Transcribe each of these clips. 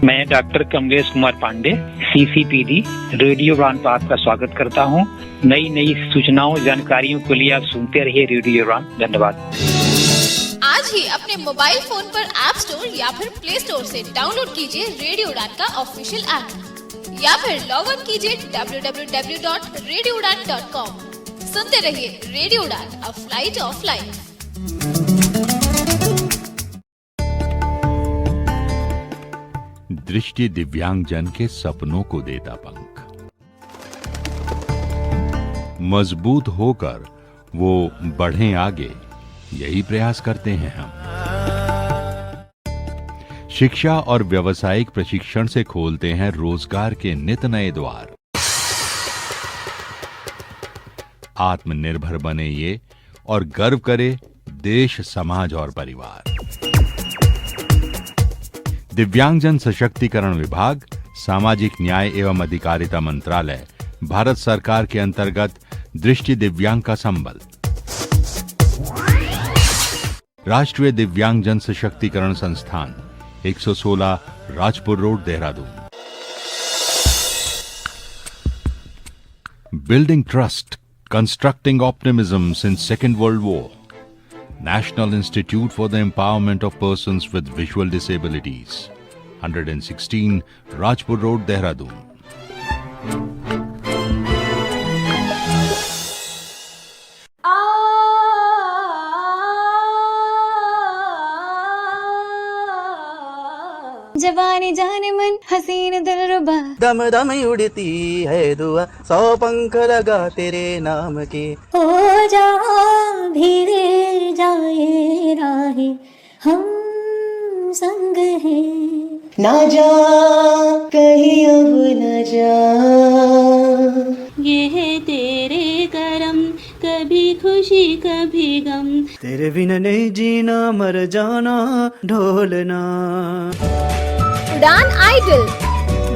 मैं doctor Kamlesh Kumar Pandey, CCPD radio Udaan पर आपका स्वागत करता हूं। नई नई सूचनाओं जानकारियों के लिए आप सुनते रहिए रेडियो उड़ान। धन्यवाद। आज ही अपने मोबाइल फोन पर ऐप स्टोर या फिर प्ले स्टोर से डाउनलोड कीजिए रेडियो उड़ान का ऑफिशियल ऐप या फिर लॉग इन कीजिए www.radioudan.com। सुनते रहिए रेडियो उड़ान, अ फ्लाइट ऑफ लाइफ। दृष्टि दिव्यांगजन के सपनों को देता पंख, मजबूत होकर वो बढ़ें आगे, यही प्रयास करते हैं हम। शिक्षा और व्यावसायिक प्रशिक्षण से खोलते हैं रोजगार के नित नए द्वार। आत्मनिर्भर बने ये और गर्व करे देश, समाज और परिवार। दिव्यांगजन सशक्तिकरण विभाग, सामाजिक न्याय एवं अधिकारिता मंत्रालय, भारत सरकार के अंतर्गत दृष्टि दिव्यांग का संबल। राष्ट्रीय दिव्यांगजन सशक्तिकरण संस्थान, 116 Rajpur road, Dehradun. Building trust, constructing optimism since second world war. National Institute for the Empowerment of Persons with Visual Disabilities, 116 Rajpur Road, Dehradun। जवानी जाने मन हसीन दिलरुबा, दम दम उड़ती है दुआ, 100 पंख लगा तेरे नाम के। हो जा धीरे जाए राहे, हम संग हैं। ना जा कहीं अब न जा, ये है तेरे करम, कभी खुशी कभी गम। तेरे बिना नहीं जीना, मर जाना ढोलना। उड़ान आइडल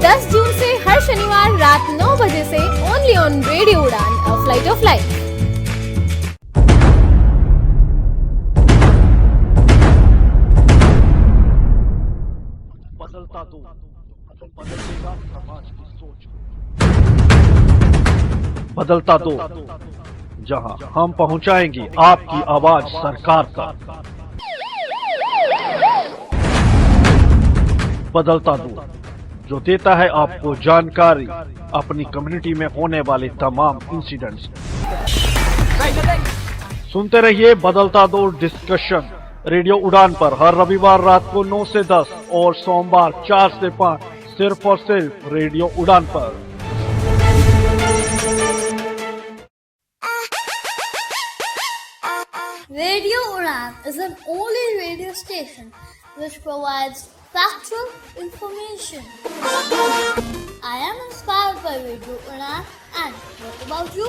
10 जून से हर शनिवार रात 9 बजे से ओनली ऑन रेडियो उड़ान, अ फ्लाइट ऑफ लाइफ। बदलता दो, बदलेगा समाज की सोच। बदलता दो, जहां हम पहुंचाएंगे आपकी आवाज सरकार तक। बदलता दो, जो देता है आपको जानकारी अपनी कम्युनिटी में होने वाले तमाम इंसिडेंट्स। सुनते रहिए बदलता दो डिस्कशन रेडियो उड़ान पर हर रविवार रात को 9 से 10 और सोमवार 4 से 5, सिर्फ और सिर्फ रेडियो उड़ान पर। Radio Udan is an only radio station which provides factual information. I am inspired by Radio Udan, and what about you?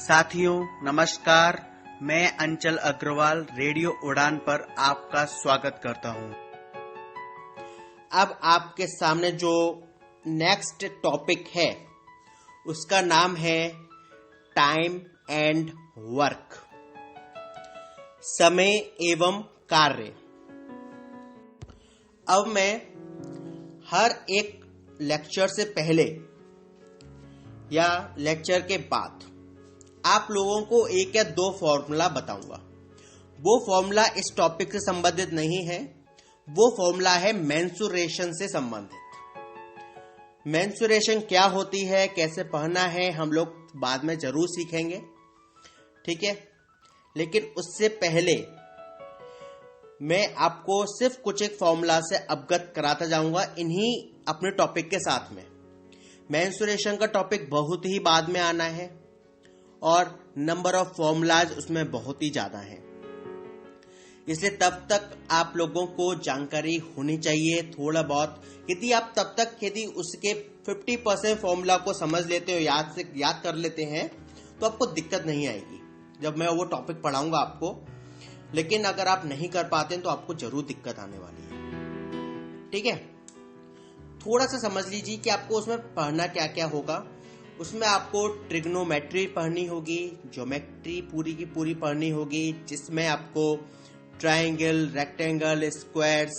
साथियों नमस्कार, मैं अंचल अग्रवाल रेडियो उड़ान पर आपका स्वागत करता हूं। अब आपके सामने जो नेक्स्ट टॉपिक है उसका नाम है टाइम एंड वर्क, समय एवं कार्य। अब मैं हर एक लेक्चर से पहले या लेक्चर के बाद आप लोगों को 1 या 2 फॉर्मूला बताऊंगा। वो फॉर्मूला इस टॉपिक से संबंधित नहीं है, वो फॉर्मूला है मेंसुरेशन से संबंधित। मेंसुरेशन क्या होती है, कैसे पढ़ना है, हम लोग बाद में जरूर सीखेंगे, ठीक है। लेकिन उससे पहले मैं आपको सिर्फ कुछ एक फॉर्मूला से अवगत कराता जाऊंगा इन्हीं अपने टॉपिक के साथ में। मेंसुरेशन का टॉपिक बहुत ही बाद में आना है और नंबर ऑफ फॉर्मूलाज उसमें बहुत ही ज्यादा है, इसलिए तब तक आप लोगों को जानकारी होनी चाहिए थोड़ा बहुत। यदि आप तब तक यदि उसके 50% फॉर्मूला को समझ लेते हो, याद कर लेते हैं, तो आपको दिक्कत नहीं आएगी जब मैं वो टॉपिक पढ़ाऊंगा आपको। लेकिन अगर आप नहीं कर पाते हैं तो आपको जरूर दिक्कत आने वाली है, ठीक है। थोड़ा सा समझ लीजिए कि आपको उसमें पढ़ना क्या क्या होगा। उसमें आपको ट्रिग्नोमेट्री पढ़नी होगी, ज्योमेट्री पूरी की पूरी पढ़नी होगी, जिसमें आपको triangle, rectangle, squares,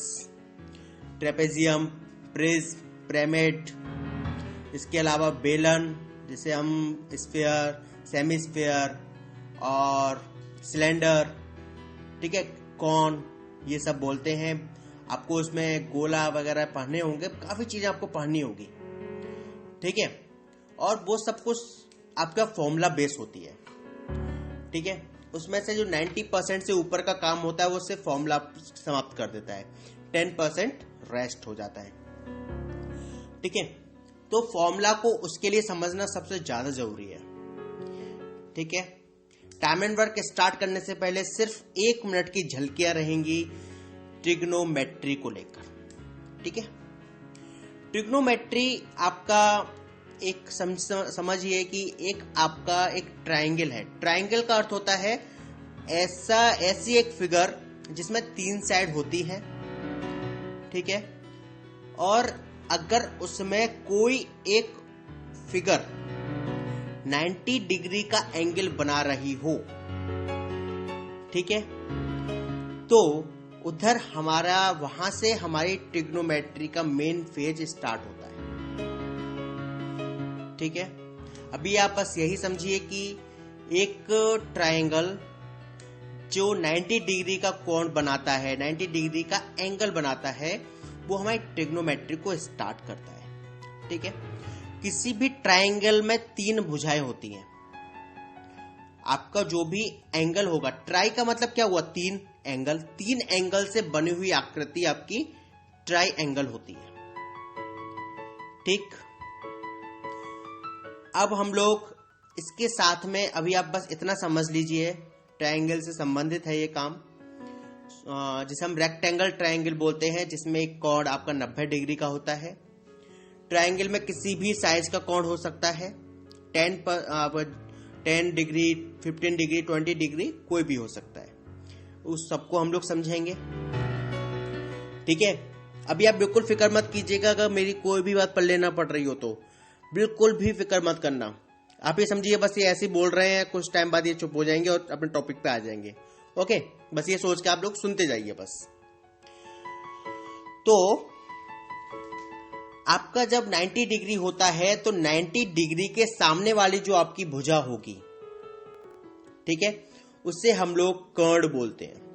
trapezium, prism, pyramid, इसके अलावा बेलन जिसे हम स्फीयर, सेमी स्फीयर और सिलेंडर, ठीक है, कॉन, ये सब बोलते हैं। आपको उसमें गोला वगैरह पढ़ने होंगे, काफी चीजें आपको पढ़नी होगी, ठीक है। और वो सब कुछ आपका फॉर्मूला बेस होती है, ठीक है। उसमें से जो 90% से ऊपर का काम होता है वो सिर्फ फॉर्मूला समाप्त कर देता है, 10% रेस्ट हो जाता है, ठीक है। तो फॉर्मूला को उसके लिए समझना सबसे ज्यादा जरूरी है, ठीक है। टाइम एंड वर्क स्टार्ट करने से पहले सिर्फ 1 मिनट की झलकियां रहेंगी ट्रिग्नोमेट्री को लेकर, ठीक है। ट्रिग्नोमेट्री आपका एक समझिए कि एक आपका एक ट्रायंगल है। ट्रायंगल का अर्थ होता है ऐसी एक फिगर जिसमें 3 साइड होती है, ठीक है। और अगर उसमें कोई एक फिगर 90 डिग्री का एंगल बना रही हो, ठीक है, तो उधर हमारा वहां से हमारी ट्रिग्नोमेट्री का मेन फेज स्टार्ट होता है, ठीक है। अभी आप बस यही समझिए कि एक ट्रायंगल जो 90 डिग्री का कोण बनाता है, 90 डिग्री का एंगल बनाता है, वो हमारी ट्रिग्नोमेट्री को स्टार्ट करता है, ठीक है। किसी भी ट्रायंगल में 3 भुजाएं होती हैं। आपका जो भी एंगल होगा, ट्राई का मतलब क्या हुआ, 3 एंगल, 3 एंगल से बनी हुई आकृति आपकी ट्राई एंगल होती है, ठीक। अब हम लोग इसके साथ में अभी आप बस इतना समझ लीजिए, ट्रायंगल से संबंधित है ये काम, जिसे हम रेक्टेंगल ट्रायंगल बोलते हैं, जिसमें एक कोण आपका 90 डिग्री का होता है। ट्रायंगल में किसी भी साइज का कोण हो सकता है, 10 डिग्री, 15 डिग्री, 20 डिग्री, कोई भी हो सकता है। उस सबको हम लोग समझेंगे, ठीक है। अभी आप बिल्कुल फिक्र मत कीजिएगा अगर मेरी कोई भी बात पढ़ लेना पड़ रही हो तो बिल्कुल भी फिक्र मत करना। आप ये समझिए बस ये ऐसे बोल रहे हैं, कुछ टाइम बाद ये चुप हो जाएंगे और अपने टॉपिक पे आ जाएंगे, ओके। बस ये सोच के आप लोग सुनते जाइए बस। तो आपका जब 90 डिग्री होता है तो 90 डिग्री के सामने वाली जो आपकी भुजा होगी, ठीक है, उससे हम लोग कर्ण बोलते हैं।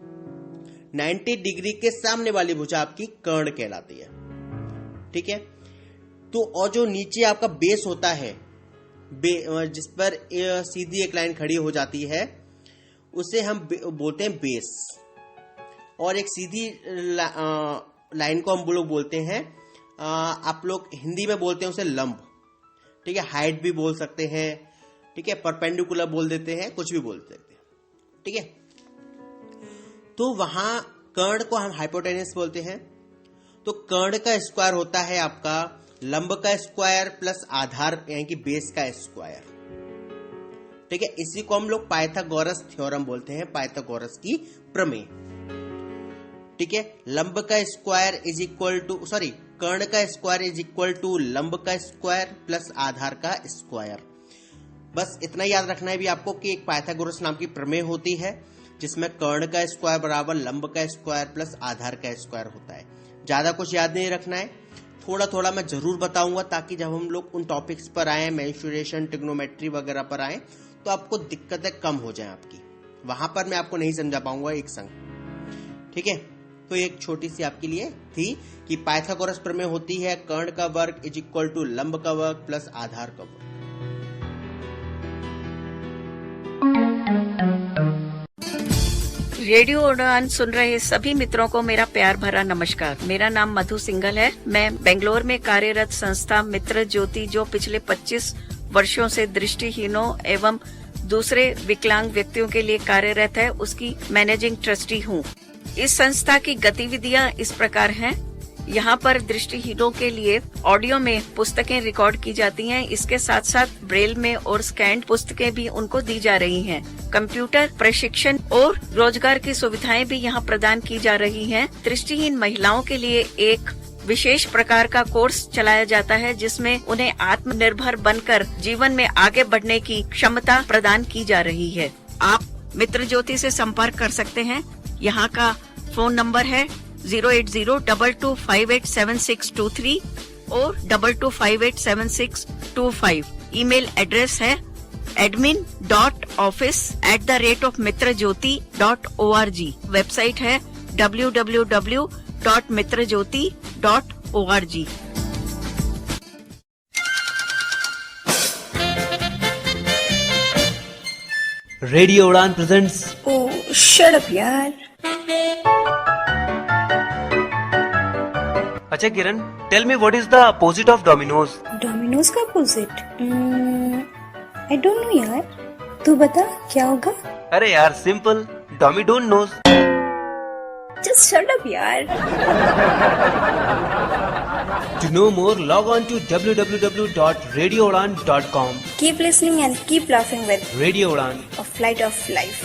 90 डिग्री के सामने वाली भुजा आपकी कर्ण कहलाती है, ठीक है। तो और जो नीचे आपका बेस होता है, जिस पर सीधी एक लाइन खड़ी हो जाती है, उसे हम बोलते हैं बेस। और एक सीधी लाइन को हम लोग बोलते हैं, आप लोग हिंदी में बोलते हैं उसे लंब, ठीक है। हाइट भी बोल सकते हैं, ठीक है, परपेंडिकुलर बोल देते हैं, कुछ भी बोल सकते हैं, ठीक है। तो वहां कर्ण को हम हाइपोटेनस बोलते हैं। तो कर्ण का स्क्वायर होता है आपका लंब का स्क्वायर प्लस आधार यानी कि बेस का स्क्वायर, ठीक है। इसी को हम लोग पाइथागोरस थ्योरम बोलते हैं, पाइथागोरस की प्रमेय, ठीक है। लंब का स्क्वायर इज इक्वल टू कर्ण का स्क्वायर इज इक्वल टू लंब का स्क्वायर प्लस आधार का स्क्वायर। बस इतना याद रखना है भी आपको कि एक पाइथागोरस नाम की प्रमेय होती है जिसमें कर्ण का स्क्वायर बराबर लंब का स्क्वायर प्लस आधार का स्क्वायर होता है। ज्यादा कुछ याद नहीं रखना है, थोड़ा थोड़ा मैं जरूर बताऊंगा ताकि जब हम लोग उन टॉपिक्स पर आए, मेंसुरेशन, ट्रिग्नोमेट्री वगैरह पर आए, तो आपको दिक्कतें कम हो जाए आपकी। वहां पर मैं आपको नहीं समझा पाऊंगा एक संग, ठीक है। तो एक छोटी सी आपके लिए थी कि पाइथागोरस प्रमेय होती है कर्ण का वर्ग इज इक्वल टू लंब का वर्ग प्लस आधार का वर्ग। रेडियो उड़ान सुन रहे सभी मित्रों को मेरा प्यार भरा नमस्कार। मेरा नाम मधु सिंघल है। मैं बेंगलोर में कार्यरत संस्था मित्र ज्योति, जो पिछले 25 वर्षों से दृष्टिहीनों एवं दूसरे विकलांग व्यक्तियों के लिए कार्यरत है, उसकी मैनेजिंग ट्रस्टी हूँ। इस संस्था की गतिविधियाँ इस प्रकार हैं। यहाँ पर दृष्टिहीनों के लिए ऑडियो में पुस्तकें रिकॉर्ड की जाती हैं। इसके साथ साथ ब्रेल में और स्कैन्ड पुस्तकें भी उनको दी जा रही हैं। कंप्यूटर प्रशिक्षण और रोजगार की सुविधाएं भी यहाँ प्रदान की जा रही हैं। दृष्टिहीन महिलाओं के लिए एक विशेष प्रकार का कोर्स चलाया जाता है जिसमें उन्हें आत्मनिर्भर बनकर जीवन में आगे बढ़ने की क्षमता प्रदान की जा रही है। आप मित्र ज्योति से संपर्क कर सकते हैं। यहाँ का फोन नंबर है 08022587623 और 22587625। ईमेल एड्रेस है admin.office@mitrajyoti.org। वेबसाइट है www.mitrajyoti.org। रेडियो उड़ान प्रेजेंट्स। ओह शट अप यार। अच्छा Kiran, tell me what is the opposite of Domino's? Domino's का अपोजिट? आई डोंट नो यार, तू बता क्या होगा? अरे यार simple, domi don't knows. Just shut up यार। To know more, log on to www.radioudan.com. Keep listening and keep laughing with Radio Udan. A Flight of Life.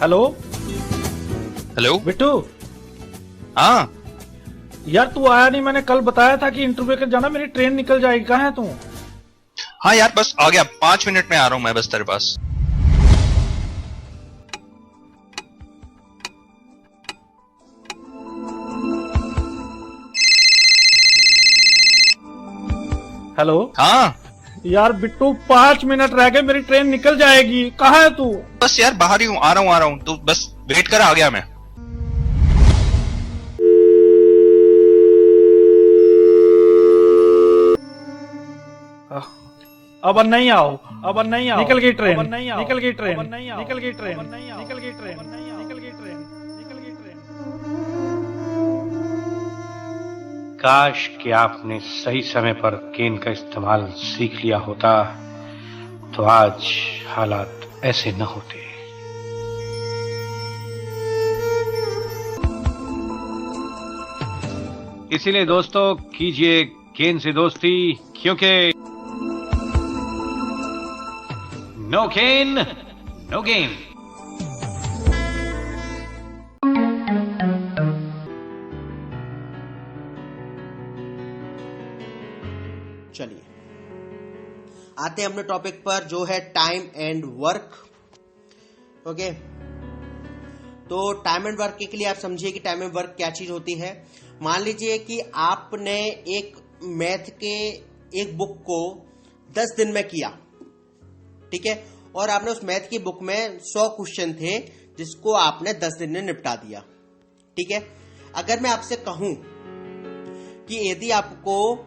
Hello hello Bittu. हाँ यार तू आया नहीं, मैंने कल बताया था कि इंटरव्यू के जाना, मेरी ट्रेन निकल जाएगी। कहाँ है तू? हाँ यार बस आ गया, 5 मिनट में आ रहा हूँ मैं बस तेरे पास। हेलो। हाँ यार बिट्टू 5 मिनट रह गए, मेरी ट्रेन निकल जाएगी। कहाँ है तू? बस यार बाहर ही हूँ, आ रहा हूँ तो बस वेट कर, आ गया मैं। अब नहीं आओ, अब नहीं आओ। निकल गई ट्रेन, निकल गई ट्रेन, निकल गई ट्रेन, निकल गई ट्रेन, निकल गई ट्रेन, निकल गई ट्रेन। काश कि आपने सही समय पर गेंद का इस्तेमाल सीख लिया होता तो आज हालात ऐसे न होते। इसीलिए दोस्तों कीजिए गेंद से दोस्ती, क्योंकि नो गेन नो गेम। चलिए आते हैं अपने टॉपिक पर जो है टाइम एंड वर्क। ओके, तो टाइम एंड वर्क के लिए आप समझिए कि टाइम एंड वर्क क्या चीज होती है। मान लीजिए कि आपने एक मैथ के एक बुक को 10 दिन में किया, ठीक है, और आपने उस मैथ की बुक में 100 क्वेश्चन थे जिसको आपने 10 दिन में निपटा दिया, ठीक है। अगर मैं आपसे कहूं कि यदि आपको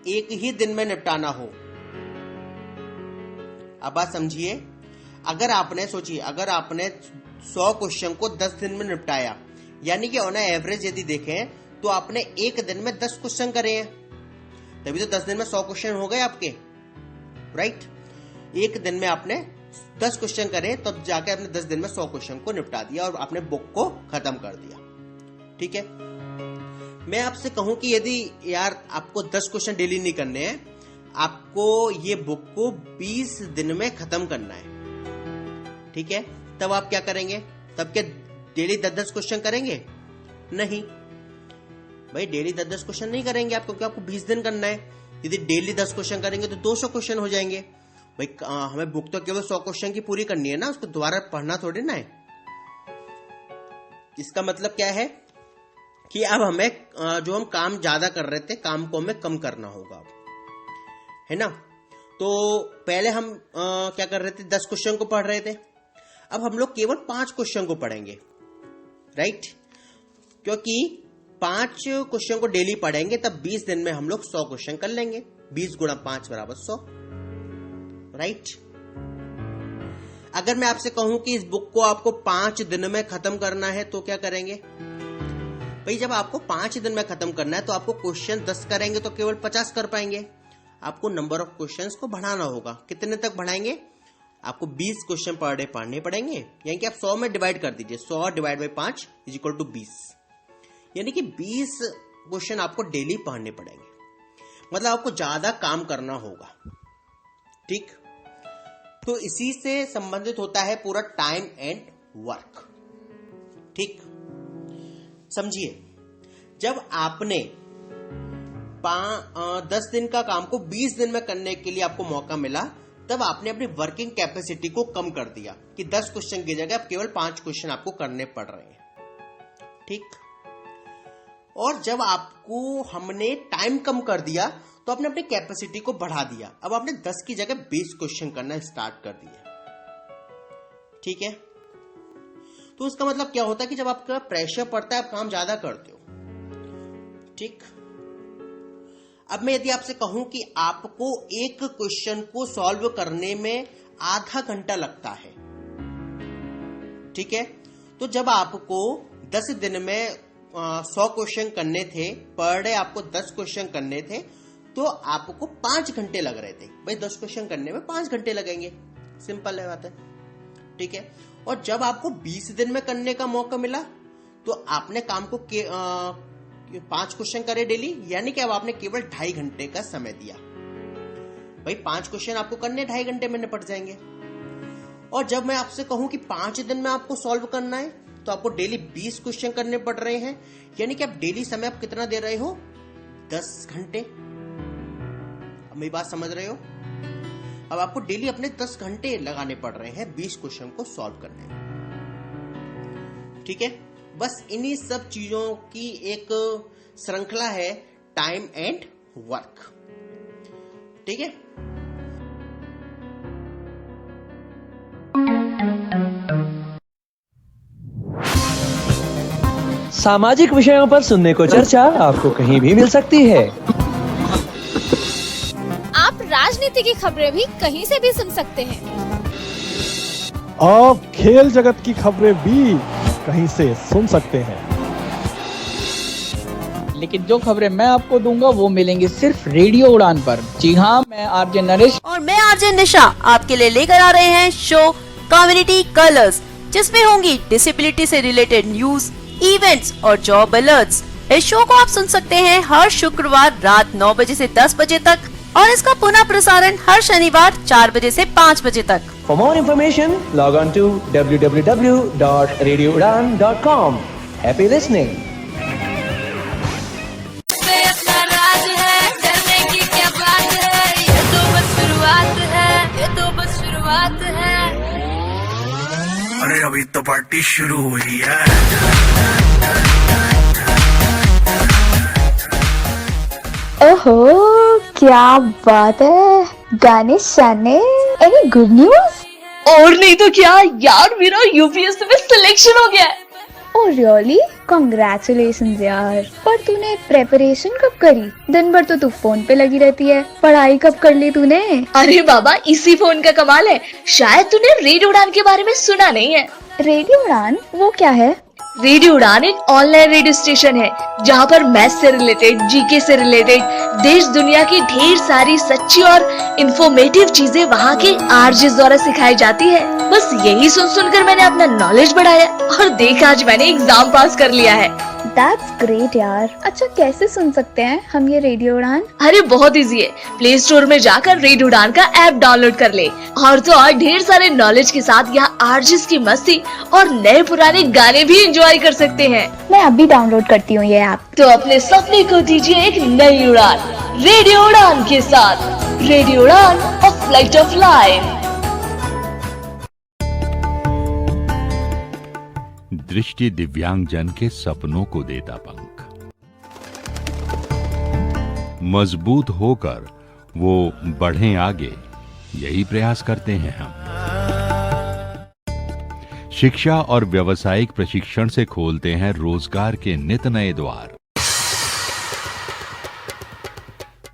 एक ही दिन में निपटाना हो, अब बात समझिए, अगर आपने सोचिए अगर आपने 100 क्वेश्चन को 10 दिन में निपटाया, यानी कि ऑन एवरेज यदि देखें तो आपने एक दिन में 10 क्वेश्चन करे हैं, तभी तो 10 दिन में 100 क्वेश्चन हो गए आपके, राइट। एक दिन में आपने 10 क्वेश्चन करे तब जाके आपने 10 दिन में 100 क्वेश्चन को निपटा दिया और आपने बुक को खत्म कर दिया, ठीक है। मैं आपसे कहूं कि यदि यार आपको 10 क्वेश्चन डेली नहीं करने हैं, आपको ये बुक को 20 दिन में खत्म करना है, ठीक है, तब आप क्या करेंगे? तब क्या डेली 10-10 क्वेश्चन करेंगे? नहीं भाई, डेली 10-10 क्वेश्चन नहीं करेंगे आप, क्योंकि आपको 20 दिन करना है। यदि डेली 10 क्वेश्चन करेंगे तो 200 क्वेश्चन हो जाएंगे। भाई हमें बुक तो केवल 100 क्वेश्चन की पूरी करनी है ना, उसको दोबारा पढ़ना थोड़ी ना है। इसका मतलब क्या है कि अब हमें जो हम काम ज्यादा कर रहे थे, काम को हमें कम करना होगा, है ना। तो पहले हम क्या कर रहे थे? 10 क्वेश्चन को पढ़ रहे थे, अब हम लोग केवल 5 क्वेश्चन को पढ़ेंगे, राइट। क्योंकि 5 क्वेश्चन को डेली पढ़ेंगे तब 20 दिन में हम लोग 100 क्वेश्चन कर लेंगे। 20 गुणा 5 बराबर 100, राइट। अगर मैं आपसे कहूं कि इस बुक को आपको 5 दिन में खत्म करना है तो क्या करेंगे? भाई जब आपको 5 दिन में खत्म करना है तो आपको क्वेश्चन 10 करेंगे तो केवल 50 कर पाएंगे। आपको नंबर ऑफ क्वेश्चंस को बढ़ाना होगा। कितने तक बढ़ाएंगे? आपको 20 क्वेश्चन पर डे पढ़ने पड़ेंगे, यानी कि आप 100 में डिवाइड कर दीजिए। 100 divide by 5 is equal to 20, यानी कि 20 क्वेश्चन आपको डेली पढ़ने पड़ेंगे। मतलब आपको ज्यादा काम करना होगा, ठीक। तो इसी से संबंधित होता है पूरा टाइम एंड वर्क। ठीक, समझिए, जब आपने 10 दिन का काम को 20 दिन में करने के लिए आपको मौका मिला, तब आपने अपनी वर्किंग कैपेसिटी को कम कर दिया कि 10 क्वेश्चन की जगह अब केवल 5 क्वेश्चन आपको करने पड़ रहे हैं। ठीक, और जब आपको हमने टाइम कम कर दिया तो आपने अपनी कैपेसिटी को बढ़ा दिया। अब आपने 10 की जगह 20 क्वेश्चन करना स्टार्ट कर दिया। ठीक है, तो उसका मतलब क्या होता है कि जब आपका प्रेशर पड़ता है आप काम ज्यादा करते हो। ठीक, अब मैं यदि आपसे कहूं कि आपको एक क्वेश्चन को सॉल्व करने में आधा घंटा लगता है, ठीक है, तो जब आपको 10 दिन में 100 क्वेश्चन करने थे, पर डे आपको 10 क्वेश्चन करने थे, तो आपको 5 घंटे लग रहे थे। भाई 10 क्वेश्चन करने में 5 घंटे लगेंगे, सिंपल है बात है। ठीक है, और जब आपको 20 दिन में करने का मौका मिला तो आपने काम को 5 क्वेश्चन करे डेली, यानी कि अब आपने केवल 2.5 घंटे का समय दिया। भाई 5 क्वेश्चन आपको करने 2.5 घंटे में निपट जाएंगे। और जब मैं आपसे कहूं कि 5 दिन में आपको सॉल्व करना है, तो आपको डेली 20 क्वेश्चन करने पड़ रहे हैं, यानी कि आप डेली समय आप कितना दे रहे हो? 10 घंटे। अब मेरी बात समझ रहे हो? अब आपको डेली अपने 10 घंटे लगाने पड़ रहे हैं 20 क्वेश्चन को सॉल्व करने में। ठीक है, बस इन्हीं सब चीजों की एक श्रृंखला है टाइम एंड वर्क। ठीक है, सामाजिक विषयों पर सुनने को चर्चा आपको कहीं भी मिल सकती है। आप राजनीति की खबरें भी कहीं से भी सुन सकते हैं। आप खेल जगत की खबरें भी कहीं से सुन सकते हैं। लेकिन जो खबरें मैं आपको दूंगा वो मिलेंगी सिर्फ रेडियो उड़ान पर। जी हाँ, मैं आरजे नरेश और मैं आरजे निशा आपके लिए लेकर आ रहे हैं शो कम्युनिटी कलर्स, जिसमें होंगी डिसेबिलिटी से रिलेटेड न्यूज, इवेंट्स और जॉब अलर्ट्स। इस शो को आप सुन सकते हैं हर शुक्रवार रात 9 बजे से 10 बजे तक और इसका पुनः प्रसारण हर शनिवार 4 बजे से 5 बजे तक। For more information, log on to www.radioudan.com. Happy listening. अपना राज है, डरने की क्या बात है, ये तो बस शुरुआत है, ये तो बस शुरुआत है। अरे अभी तो पार्टी शुरू हुई है। ओहो, क्या बात है, गाने शाने। Any good news? और नहीं तो क्या यार, मेरा यूपीएससी में सिलेक्शन हो गया है। Oh really? कांग्रेचुलेशंस यार। पर तूने प्रेपरेशन कब करी? दिन भर तो तू फोन पे लगी रहती है, पढ़ाई कब कर ली तूने? अरे बाबा, इसी फोन का कमाल है। शायद तूने रेडियो उड़ान के बारे में सुना नहीं है। रेडियो उड़ान वो क्या है? रेडियो उड़ान एक ऑनलाइन रेडियो स्टेशन है जहाँ पर मैथ से रिलेटेड, जीके से रिलेटेड, देश दुनिया की ढेर सारी सच्ची और इंफॉर्मेटिव चीजें वहाँ के आरजे द्वारा सिखाई जाती है। बस यही सुन सुनकर मैंने अपना नॉलेज बढ़ाया और देख आज मैंने एग्जाम पास कर लिया है। That's great यार। अच्छा, कैसे सुन सकते हैं हम ये रेडियो उड़ान? अरे बहुत इजी है, प्ले स्टोर में जाकर रेडियो उड़ान का ऐप डाउनलोड कर ले और तो और ढेर सारे नॉलेज के साथ यहाँ आरजेस की मस्ती और नए पुराने गाने भी एंजॉय कर सकते हैं। मैं अभी डाउनलोड करती हूँ ये ऐप। तो अपने सपने को दीजिए एक नई उड़ान रेडियो उड़ान के साथ। रेडियो उड़ान, अ फ्लाइट ऑफ लाइफ। दृष्टि दिव्यांगजन के सपनों को देता पंख। मजबूत होकर वो बढ़ें आगे, यही प्रयास करते हैं हम। शिक्षा और व्यावसायिक प्रशिक्षण से खोलते हैं रोजगार के नित नए द्वार।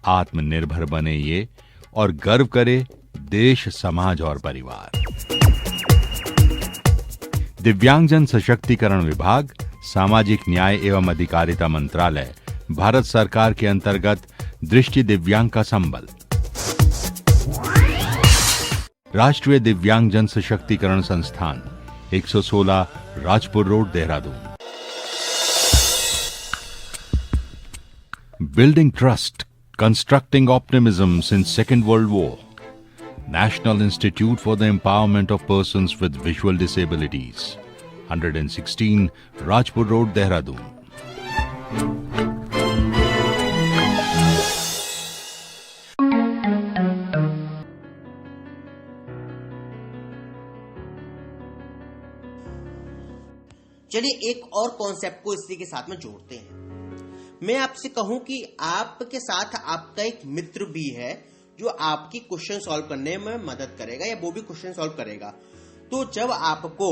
आत्मनिर्भर बने ये और गर्व करे देश, समाज और परिवार। दिव्यांगजन सशक्तिकरण विभाग, सामाजिक न्याय एवं अधिकारिता मंत्रालय, भारत सरकार के अंतर्गत दृष्टि दिव्यांग का संबल। राष्ट्रीय दिव्यांगजन सशक्तिकरण संस्थान, 116 Rajpur road, Dehradun. Building trust, constructing optimism since Second World War. National Institute for the Empowerment of Persons with Visual Disabilities, 116 Rajpur Road, Dehradun. चलिए एक और कॉन्सेप्ट को इसी के साथ में जोड़ते हैं। मैं आपसे कहूं कि आपके साथ आपका एक मित्र भी है जो आपकी क्वेश्चन सॉल्व करने में मदद करेगा या वो भी क्वेश्चन सॉल्व करेगा। तो जब आपको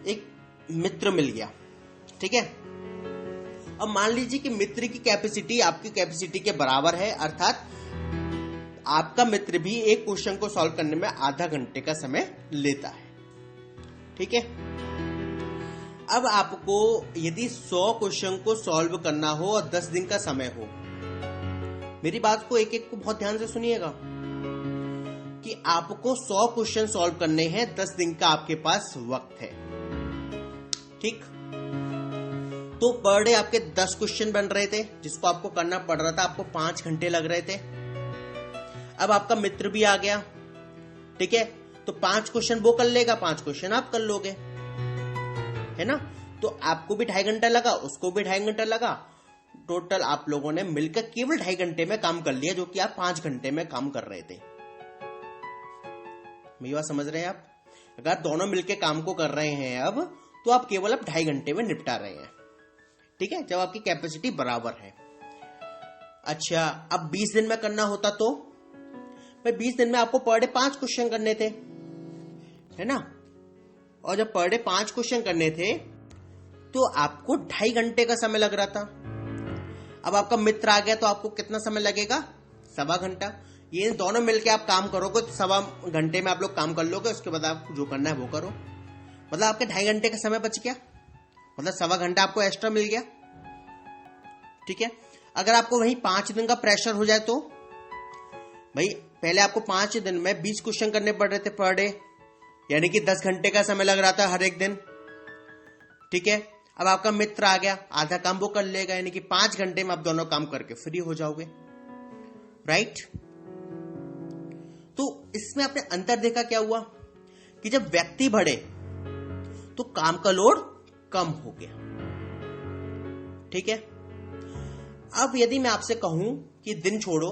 एक मित्र मिल गया, ठीक है, अब मान लीजिए कि मित्र की कैपेसिटी आपकी कैपेसिटी के बराबर है, अर्थात आपका मित्र भी एक क्वेश्चन को सॉल्व करने में आधा घंटे का समय लेता है, ठीक है। अब आपको यदि 100 क्वेश्चन को सॉल्व करना हो और 10 दिन का समय हो, मेरी बात को एक एक को बहुत ध्यान से सुनिएगा कि आपको 100 क्वेश्चन सॉल्व करने हैं, 10 दिन का आपके पास वक्त है, ठीक। तो पर डे आपके 10 क्वेश्चन बन रहे थे जिसको आपको करना पड़ रहा था, आपको 5 घंटे लग रहे थे। अब आपका मित्र भी आ गया, ठीक है, तो 5 क्वेश्चन वो कर लेगा, 5 क्वेश्चन आप कर लोगे, है ना। तो आपको भी 2.5 घंटा लगा, उसको भी 2.5 घंटा लगा, टोटल आप लोगों ने मिलकर केवल 2.5 घंटे में काम कर लिया, जो कि आप 5 घंटे में काम कर रहे थे। मेरी बात समझ रहे हैं आप? अगर आप दोनों मिलकर काम को कर रहे हैं अब, तो आप केवल अब 2.5 घंटे में निपटा रहे हैं, ठीक है, जब आपकी कैपेसिटी बराबर है। अच्छा, अब 20 दिन में करना होता तो भाई 20 दिन में आपको पर डे 5 क्वेश्चन करने थे, है ना। और जब पर डे 5 क्वेश्चन करने थे तो आपको 2.5 घंटे का समय लग रहा था। अब आपका मित्र आ गया तो आपको कितना समय लगेगा? 1.25 घंटा। ये दोनों मिलके आप काम करोगे तो 1.25 घंटे में आप लोग काम कर लोगे, उसके बाद आप जो करना है वो करो। मतलब आपके 2.5 घंटे का समय बच गया, मतलब 1.25 घंटा आपको एक्स्ट्रा मिल गया, ठीक है। अगर आपको वही 5 दिन का प्रेशर हो जाए तो भाई पहले आपको 5 दिन में 20 क्वेश्चन करने पड़ रहे थे पर डे, यानी कि 10 घंटे का समय लग रहा था हर एक दिन, ठीक है। अब आपका मित्र आ गया, आधा काम वो कर लेगा, यानी कि 5 घंटे में आप दोनों काम करके फ्री हो जाओगे, राइट। तो इसमें आपने अंतर देखा क्या हुआ कि जब व्यक्ति बढ़े तो काम का लोड कम हो गया, ठीक है। अब यदि मैं आपसे कहूं कि दिन छोड़ो,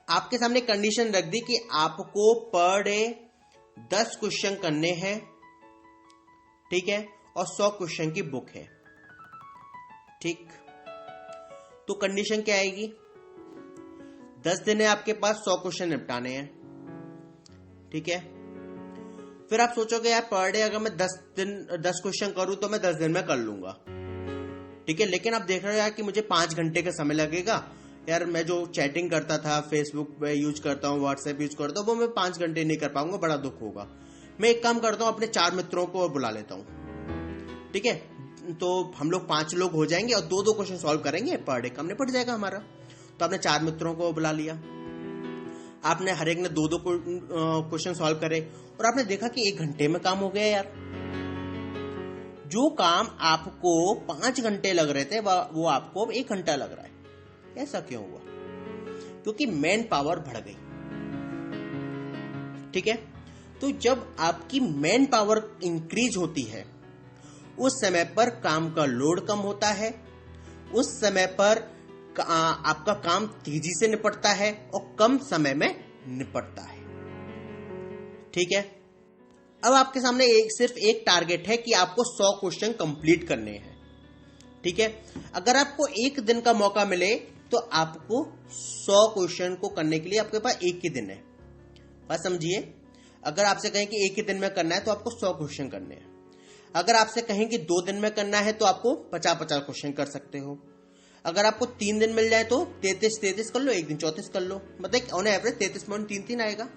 आपके सामने कंडीशन रख दी कि आपको पर डे 10 क्वेश्चन करने हैं, ठीक है, और 100 क्वेश्चन की बुक है, ठीक। तो कंडीशन क्या आएगी? 10 दिन है आपके पास, 100 क्वेश्चन निपटाने हैं, ठीक है। फिर आप सोचोगे यार पर डे अगर मैं 10 क्वेश्चन करूं तो मैं 10 दिन में कर लूंगा, ठीक है। लेकिन आप देख रहे हो यार कि मुझे 5 घंटे का समय लगेगा, यार मैं जो चैटिंग करता था, फेसबुक पे यूज करता हूँ, व्हाट्सएप यूज करता हूँ, वो मैं 5 घंटे नहीं कर पाऊंगा, बड़ा दुख होगा। मैं एक काम करता हूँ, अपने 4 मित्रों को बुला लेता हूँ, ठीक है। तो हम लोग 5 लोग हो जाएंगे और 2-2 क्वेश्चन सॉल्व करेंगे, पर डे काम निपट जाएगा हमारा। तो आपने 4 मित्रों को बुला लिया, आपने हर एक ने 2-2 क्वेश्चन सॉल्व करे और आपने देखा कि 1 घंटे में काम हो गया। यार जो काम आपको 5 घंटे लग रहे थे वो आपको 1 घंटा लग रहा है। ऐसा क्यों हुआ? क्योंकि मैन पावर बढ़ गई, ठीक है। तो जब आपकी मैन पावर इंक्रीज होती है उस समय पर काम का लोड कम होता है, उस समय पर आपका काम तेजी से निपटता है और कम समय में निपटता है, ठीक है। अब आपके सामने सिर्फ एक टारगेट है कि आपको 100 क्वेश्चन कंप्लीट करने हैं, ठीक है। अगर आपको 1 दिन का मौका मिले तो आपको 100 क्वेश्चन को करने के लिए आपके पास 1 ही दिन है। बात समझिए, अगर आपसे कहें कि 1 ही दिन में करना है तो आपको 100 क्वेश्चन करने हैं। अगर आपसे कहें कि 2 दिन में करना है तो आपको 50-50 क्वेश्चन कर सकते हो। अगर आपको 3 दिन मिल जाए तो 33 कर लो, 1 दिन 34 कर लो, मतलब ऑन एवरेज 33.33 आएगा।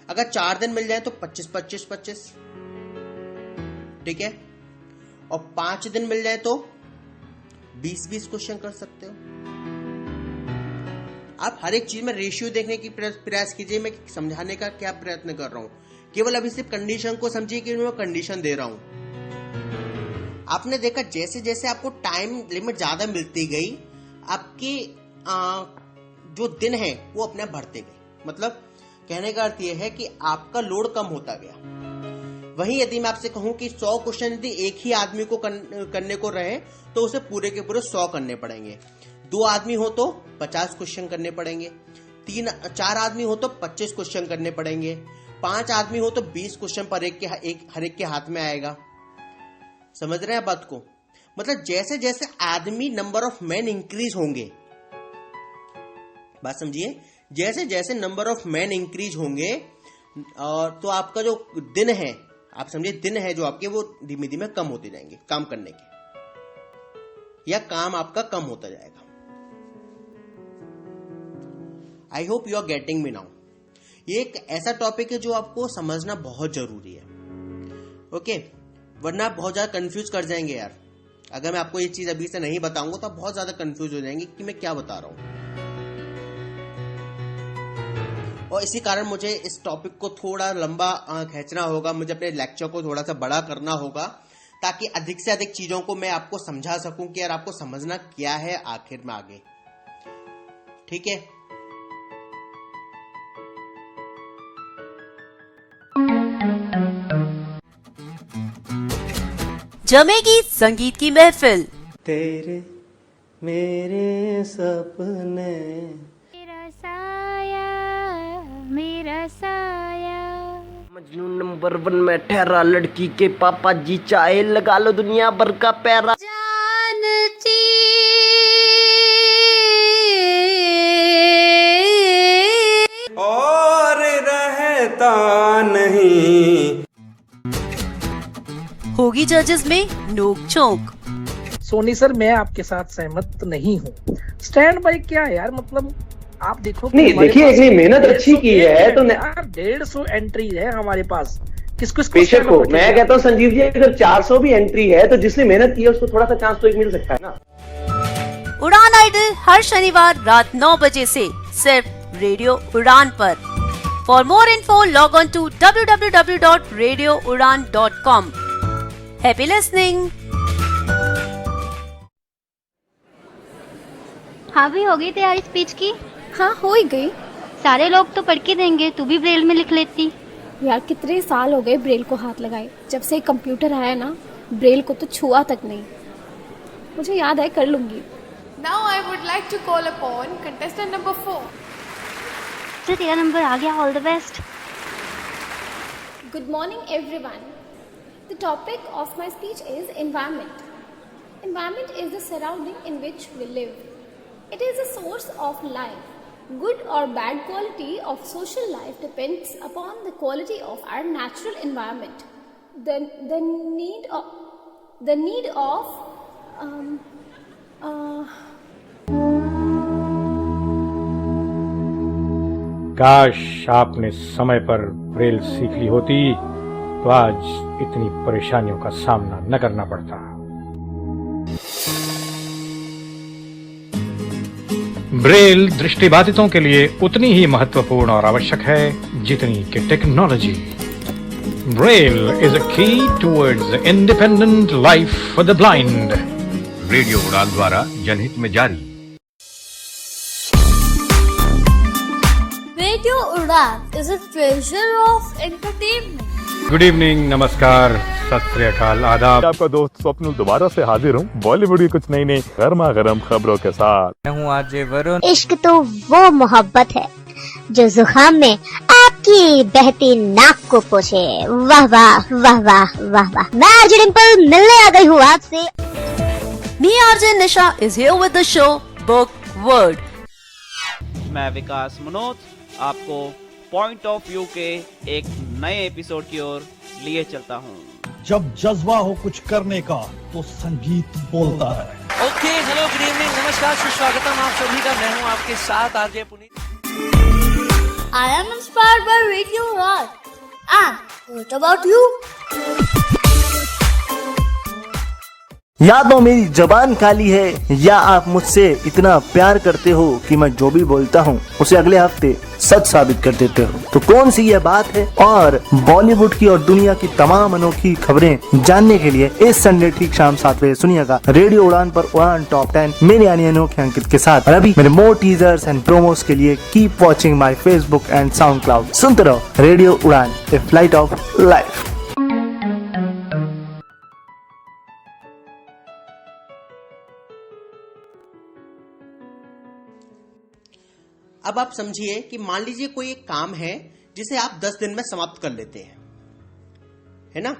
अगर 4 दिन मिल जाए तो 25-25-25, ठीक है। और 5 दिन मिल जाए तो 20-20 क्वेश्चन कर सकते हो। आप हर एक चीज में रेशियो देखने की प्रयास कीजिए। मैं समझाने का क्या प्रयत्न कर रहा हूं, केवल अभी सिर्फ कंडीशन को समझिए कि मैं कंडीशन दे रहा हूं। आपने देखा जैसे जैसे आपको टाइम लिमिट ज्यादा मिलती गई, आपके जो दिन है वो अपने आप बढ़ते गए। मतलब कहने का अर्थ यह है कि आपका लोड कम होता गया। वहीं यदि मैं आपसे कहूं कि 100 क्वेश्चन यदि एक ही आदमी को करने को रहे तो उसे पूरे के पूरे 100 करने पड़ेंगे। 2 आदमी हो तो 50 क्वेश्चन करने पड़ेंगे, 4 आदमी हो तो 25 क्वेश्चन करने पड़ेंगे, 5 आदमी हो तो 20 क्वेश्चन पर हर एक के हाथ में आएगा। समझ रहे हैं बात को? मतलब जैसे जैसे आदमी नंबर ऑफ मैन इंक्रीज होंगे, बात समझिए, जैसे जैसे नंबर ऑफ मैन इंक्रीज होंगे और तो आपका जो दिन है, आप समझिए दिन है जो आपके, वो धीमे धीमे कम होते जाएंगे काम करने के, या काम आपका कम होता जाएगा। I hope you are getting me now. ये एक ऐसा टॉपिक है जो आपको समझना बहुत जरूरी है, ओके? वरना आप बहुत ज्यादा कंफ्यूज कर जाएंगे यार। अगर मैं आपको ये चीज अभी से नहीं बताऊंगा तो आप बहुत ज्यादा कंफ्यूज हो जाएंगे कि मैं क्या बता रहा हूं। और इसी कारण मुझे इस टॉपिक को थोड़ा लंबा खींचना होगा, मुझे अपने लेक्चर को थोड़ा सा बड़ा करना होगा, ताकि अधिक से अधिक चीजों को मैं आपको समझा सकूं कि यार आपको समझना क्या है आखिर में आगे। ठीक है? जमेगी संगीत की महफिल। तेरे मेरे सपने, मेरा साया मजनू नंबर 1 में ठहरा, लड़की के पापा जी चाहे लगा लो दुनिया भर का पैरा। जानती और रहता नहीं। होगी जजेस में नोक झोंक। सोनी सर, मैं आपके साथ सहमत नहीं हूँ। स्टैंड बाय क्या है यार, मतलब आप देखो। नहीं देखिए, इतनी मेहनत अच्छी की है तो 150 एंट्री है हमारे पास। किसको बेशक हो, मैं कहता हूँ संजीव जी, अगर 400 भी एंट्री है तो जिसने मेहनत की है उसको थोड़ा सा चांस तो एक मिल सकता है ना। उड़ान आइडल हर शनिवार रात 9 बजे से सिर्फ रेडियो उड़ान पर। For more info log on to www.radioudan.com। Happy listening. हाँ भी हो गई तैयारी स्पीच की? हाँ हो ही गई। सारे लोग तो पढ़ के देंगे, तू भी ब्रेल में लिख लेती। यार कितने साल हो गए ब्रेल को हाथ लगाए, जब से कंप्यूटर आया ना, ब्रेल को तो छुआ तक नहीं। मुझे याद है, कर लूंगी। Now I would like to call upon contestant number 4. तो तेरा नंबर आ गया, all the best. Good morning everyone. The topic of my speech is environment. Environment is the surrounding in which we live. It is a source of life. Good or bad quality of social life depends upon the quality of our natural environment. The need of काश आपने समय पर Braille सीख ली होती तो आज इतनी परेशानियों का सामना न करना पड़ता। ब्रेल दृष्टिबाधितों के लिए उतनी ही महत्वपूर्ण और आवश्यक है जितनी कि टेक्नोलॉजी। ब्रेल इज अ की towards independent life for the blind. Radio उड़ान द्वारा जनहित में जारी। Radio Udan is a treasure of entertainment. Good evening, नमस्कार, सत श्री अकाल, आदाब। आपका दोस्त स्वप्नुल दोबारा से हाजिर हूँ बॉलीवुड की कुछ नई नई गर्मा गर्म खबरों के साथ। मैं हूँ आरजे वरुण। इश्क तो वो मोहब्बत है जो जुकाम में आपकी बहती नाक को पोछे। वाह वाह वाह वाह वाह वाह। मैं आरजे डिंपल मिलने आ गई हूँ आपसे। Me RJ Nisha is here with the show book word. मैं विकास मनोज आपको पॉइंट ऑफ व्यू के एक नए एपिसोड की ओर लिए चलता हूँ। जब जज्बा हो कुछ करने का तो संगीत बोलता है। ओके, हेलो, गुड इवनिंग, नमस्कार, सुस्वागतम आप सभी का। मैं हूँ आपके साथ RJ Puneet. I am inspired by Radio Udan. And what about you? या तो मेरी जबान काली है या आप मुझसे इतना प्यार करते हो कि मैं जो भी बोलता हूँ उसे अगले हफ्ते सच साबित कर देते हो। तो कौन सी ये बात है? और बॉलीवुड की और दुनिया की तमाम अनोखी खबरें जानने के लिए इस संडे ठीक शाम 7 बजे सुनिएगा रेडियो उड़ान पर उड़ान टॉप 10 मेरे यानी अनोखे अंकित के साथ। और अभी मेरे मोर टीजर्स एंड प्रोमोस के लिए keep watching my Facebook and sound cloud. सुनते रहो रेडियो उड़ान, ए फ्लाइट ऑफ लाइफ। अब आप समझिए कि मान लीजिए कोई एक काम है जिसे आप 10 दिन में समाप्त कर लेते हैं, है ना?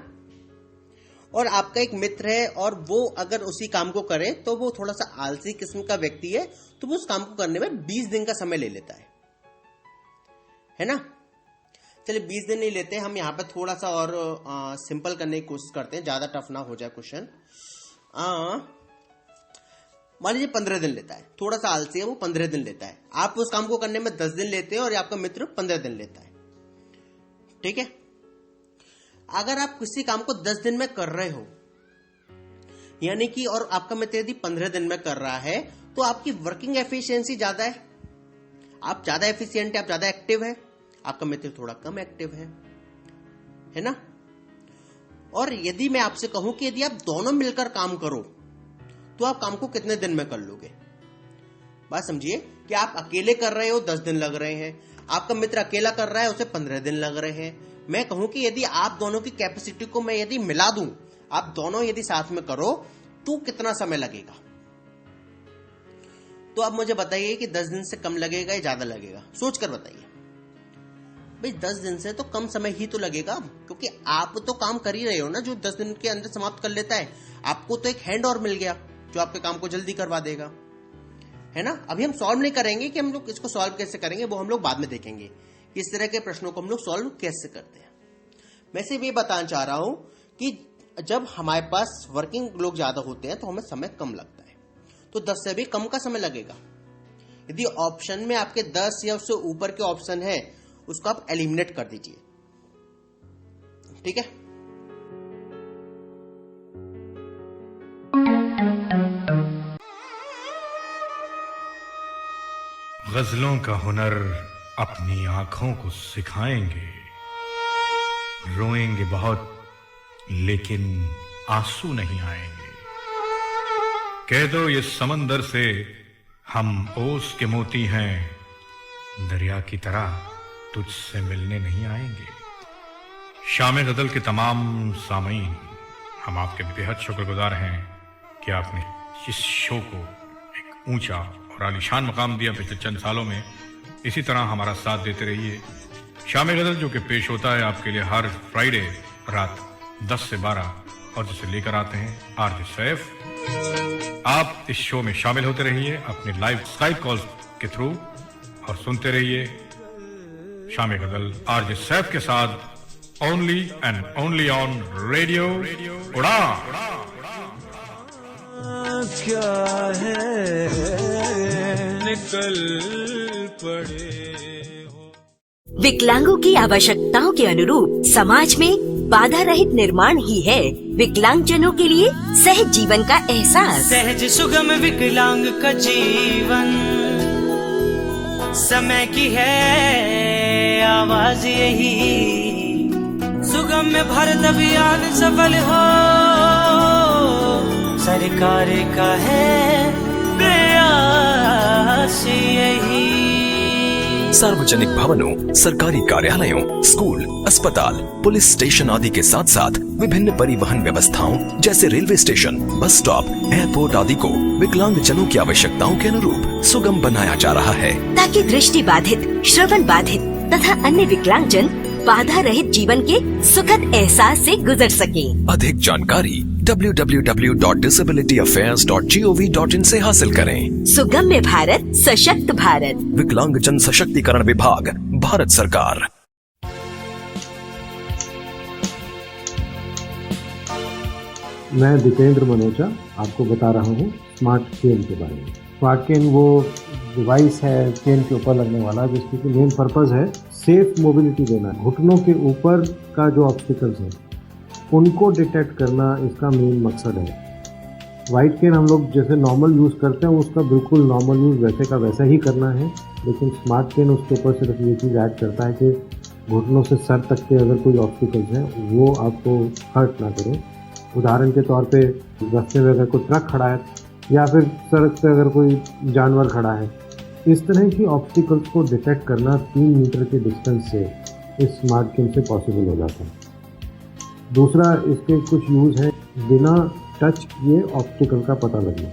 और आपका एक मित्र है और वो अगर उसी काम को करे तो वो थोड़ा सा आलसी किस्म का व्यक्ति है, तो वो उस काम को करने में 20 दिन का समय ले लेता है ना? चलिए 20 दिन नहीं लेते, हम यहाँ पे थोड़ा सा और सिंपल करने की कोशिश करते हैं, ज्यादा टफ ना हो जाए क्वेश्चन। मान लीजिए 15 दिन लेता है, थोड़ा सा आलसी है वो, 15 दिन लेता है। आप उस काम को करने में 10 दिन लेते हैं और आपका मित्र 15 दिन लेता है, ठीक है? अगर आप किसी काम को 10 दिन में कर रहे हो, यानी कि, और आपका मित्र यदि 15 दिन में कर रहा है, तो आपकी वर्किंग एफिशिएंसी ज्यादा है, आप ज्यादा एफिशिएंट है, आप ज्यादा एक्टिव है, आपका मित्र थोड़ा कम एक्टिव है ना? और यदि मैं आपसे कहूं कि यदि आप दोनों मिलकर काम करो तो आप काम को कितने दिन में कर लोगे? बात समझिए कि आप अकेले कर रहे हो 10 दिन लग रहे हैं, आपका मित्र अकेला कर रहा है उसे 15 दिन लग रहे हैं। मैं कहूं कि यदि आप दोनों की कैपेसिटी को मैं यदि मिला दूं, आप दोनों यदि साथ में करो तो कितना समय लगेगा? तो आप मुझे बताइए कि 10 दिन से कम लगेगा या ज्यादा लगेगा? सोच कर बताइए भाई। 10 दिन से तो कम समय ही तो लगेगा, क्योंकि आप तो काम कर ही रहे हो ना, जो 10 दिन के अंदर समाप्त कर लेता है। आपको तो एक हैंड और मिल गया जो आपके काम को जल्दी करवा देगा, है ना? अभी हम सॉल्व नहीं करेंगे कि हम लोग इसको सॉल्व कैसे करेंगे, वो हम लोग बाद में देखेंगे। इस तरह के प्रश्नों को हम लोग सॉल्व कैसे करते हैं। मैं सिर्फ ये बताना चाह रहा हूं कि जब हमारे पास वर्किंग लोग ज्यादा होते हैं तो हमें समय कम लगता है, तो 10 से भी कम का समय लगेगा। यदि ऑप्शन में आपके 10 या उससे ऊपर के ऑप्शन है, उसको आप एलिमिनेट कर दीजिए, ठीक है? गजलों का हुनर अपनी आंखों को सिखाएंगे, रोएंगे बहुत लेकिन आंसू नहीं आएंगे। कह दो ये समंदर से हम ओस के मोती हैं, दरिया की तरह तुझसे मिलने नहीं आएंगे। शाम गजल के तमाम सामीन, हम आपके बेहद शुक्रगुजार हैं कि आपने इस शो को एक ऊंचा और आलीशान मकाम दिया पिछले चंद सालों में। इसी तरह हमारा साथ देते रहिए। शाम गजल जो कि पेश होता है आपके लिए हर फ्राइडे रात 10 से 12 और जिसे लेकर आते हैं आरजे सैफ। आप इस शो में शामिल होते रहिए अपने लाइव स्काइप कॉल के थ्रू और सुनते रहिए शाम गजल आरजे सैफ के साथ only and only on radio उड़ान। क्या है निकल पड़े। विकलांगों की आवश्यकताओं के अनुरूप समाज में बाधा रहित निर्माण ही है विकलांगजनों के लिए सहज जीवन का एहसास। सहज सुगम विकलांग का जीवन, समय की है आवाज यही, सुगम्य भारत अभियान सफल हो, सरकार का है प्रयास यही। सार्वजनिक भवनों, सरकारी कार्यालयों, स्कूल, अस्पताल, पुलिस स्टेशन आदि के साथ साथ विभिन्न परिवहन व्यवस्थाओं जैसे railway station, bus stop, airport आदि को विकलांग जनों की आवश्यकताओं के अनुरूप सुगम बनाया जा रहा है, ताकि दृष्टि बाधित, श्रवण बाधित तथा अन्य विकलांगजन बाधा रहित जीवन के सुखद एहसास से गुजर सकें। अधिक जानकारी www.disabilityaffairs.gov.in से हासिल करें। सुगम्य भारत, सशक्त भारत, विकलांग जन सशक्तिकरण विभाग, भारत सरकार। मैं दीपेंद्र मनोजा आपको बता रहा हूँ स्मार्ट केन के बारे में। स्मार्ट केन वो डिवाइस है केन के ऊपर लगने वाला जिसकी मेन पर्पज़ है सेफ मोबिलिटी देना। घुटनों के ऊपर का जो ऑब्स्टिकल्स हैं उनको डिटेक्ट करना इसका मेन मकसद है। वाइट केन हम लोग जैसे नॉर्मल यूज़ करते हैं उसका बिल्कुल नॉर्मल यूज़ वैसे का वैसा ही करना है, लेकिन स्मार्ट केन उसके ऊपर सिर्फ ये चीज़ ऐड करता है कि घुटनों से सर तक के अगर कोई ऑब्स्टिकल्स हैं वो आपको हर्ट ना करें। उदाहरण के तौर पे रास्ते में अगर कोई ट्रक खड़ा है या फिर सड़क पे अगर कोई जानवर खड़ा है, इस तरह की ऑब्स्टिकल्स को डिटेक्ट करना 3 मीटर के डिस्टेंस से इस स्मार्ट केन से पॉसिबल हो जाता है। दूसरा, इसके कुछ यूज़ है बिना टच किए ऑब्स्टिकल का पता लगना।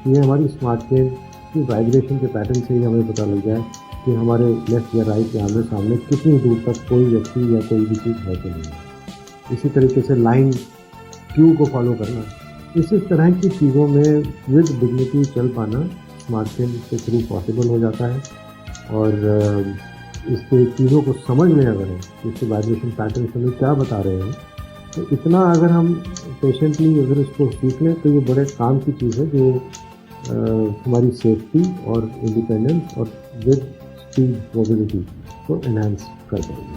ये हमारी स्मार्ट केन की वाइब्रेशन के पैटर्न से ही हमें पता लग जाए कि हमारे लेफ्ट या राइट के आमने सामने कितनी दूर तक कोई व्यक्ति या कोई भी चीज़ है कि नहीं है। इसी तरीके से लाइन क्यू को फॉलो करना, इस तरह की चीज़ों में विद डिग्निटी चल पाना स्मार्ट केन के थ्रू पॉसिबल हो जाता है। और इसके चीज़ों को समझ में अगर है इसके वाइब्रेशन पैटर्न हमें क्या बता रहे हैं, तो इतना अगर हम पेशेंटली अगर इसको सीख लें तो ये बड़े काम की चीज़ है जो हमारी सेफ्टी और इंडिपेंडेंस और विद स्पीड मोबिलिटी को एनहांस कर पाएगी।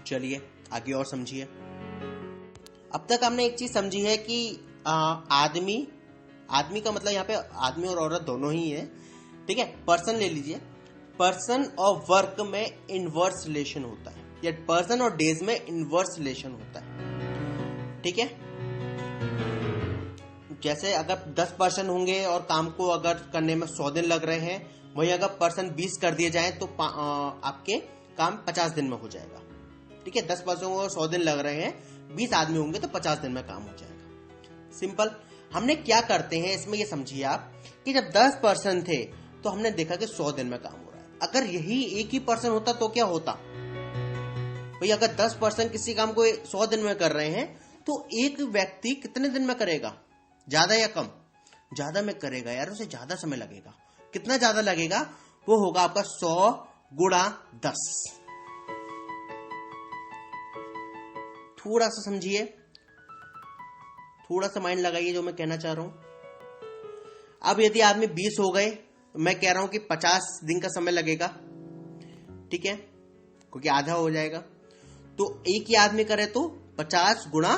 चलिए आगे और समझिए। अब तक हमने एक चीज समझी है कि आदमी का मतलब यहाँ पे आदमी और औरत दोनों ही है, ठीक है। पर्सन ले लीजिए, पर्सन और वर्क में इनवर्स रिलेशन होता है, या पर्सन और डेज में इनवर्स रिलेशन होता है, ठीक है। जैसे अगर 10 पर्सन होंगे और काम को अगर करने में 100 दिन लग रहे हैं, वहीं अगर पर्सन 20 कर दिए जाए तो आपके काम 50 दिन में हो जाएगा, ठीक है। 10 पर्सन को 100 दिन लग रहे हैं, 20 आदमी होंगे तो 50 दिन में काम हो जाएगा। सिंपल। हमने क्या करते हैं इसमें ये समझिए आप कि जब 10 पर्सन थे तो हमने देखा कि 100 दिन में काम हो रहा है। अगर यही एक ही पर्सन होता तो क्या होता भाई? अगर 10 पर्सन किसी काम को 100 दिन में कर रहे हैं तो एक व्यक्ति कितने दिन में करेगा? ज्यादा या कम? ज्यादा में करेगा यार, उसे ज्यादा समय लगेगा। कितना ज्यादा लगेगा? वो होगा आपका 100 गुणा 10। थोड़ा सा समझिए, थोड़ा सा माइंड लगाइए जो मैं कहना चाह रहा हूं। अब यदि आदमी 20 हो गए, मैं कह रहा हूं कि 50 दिन का समय लगेगा, ठीक है, क्योंकि आधा हो जाएगा। तो एक ही आदमी करे तो 50 गुणा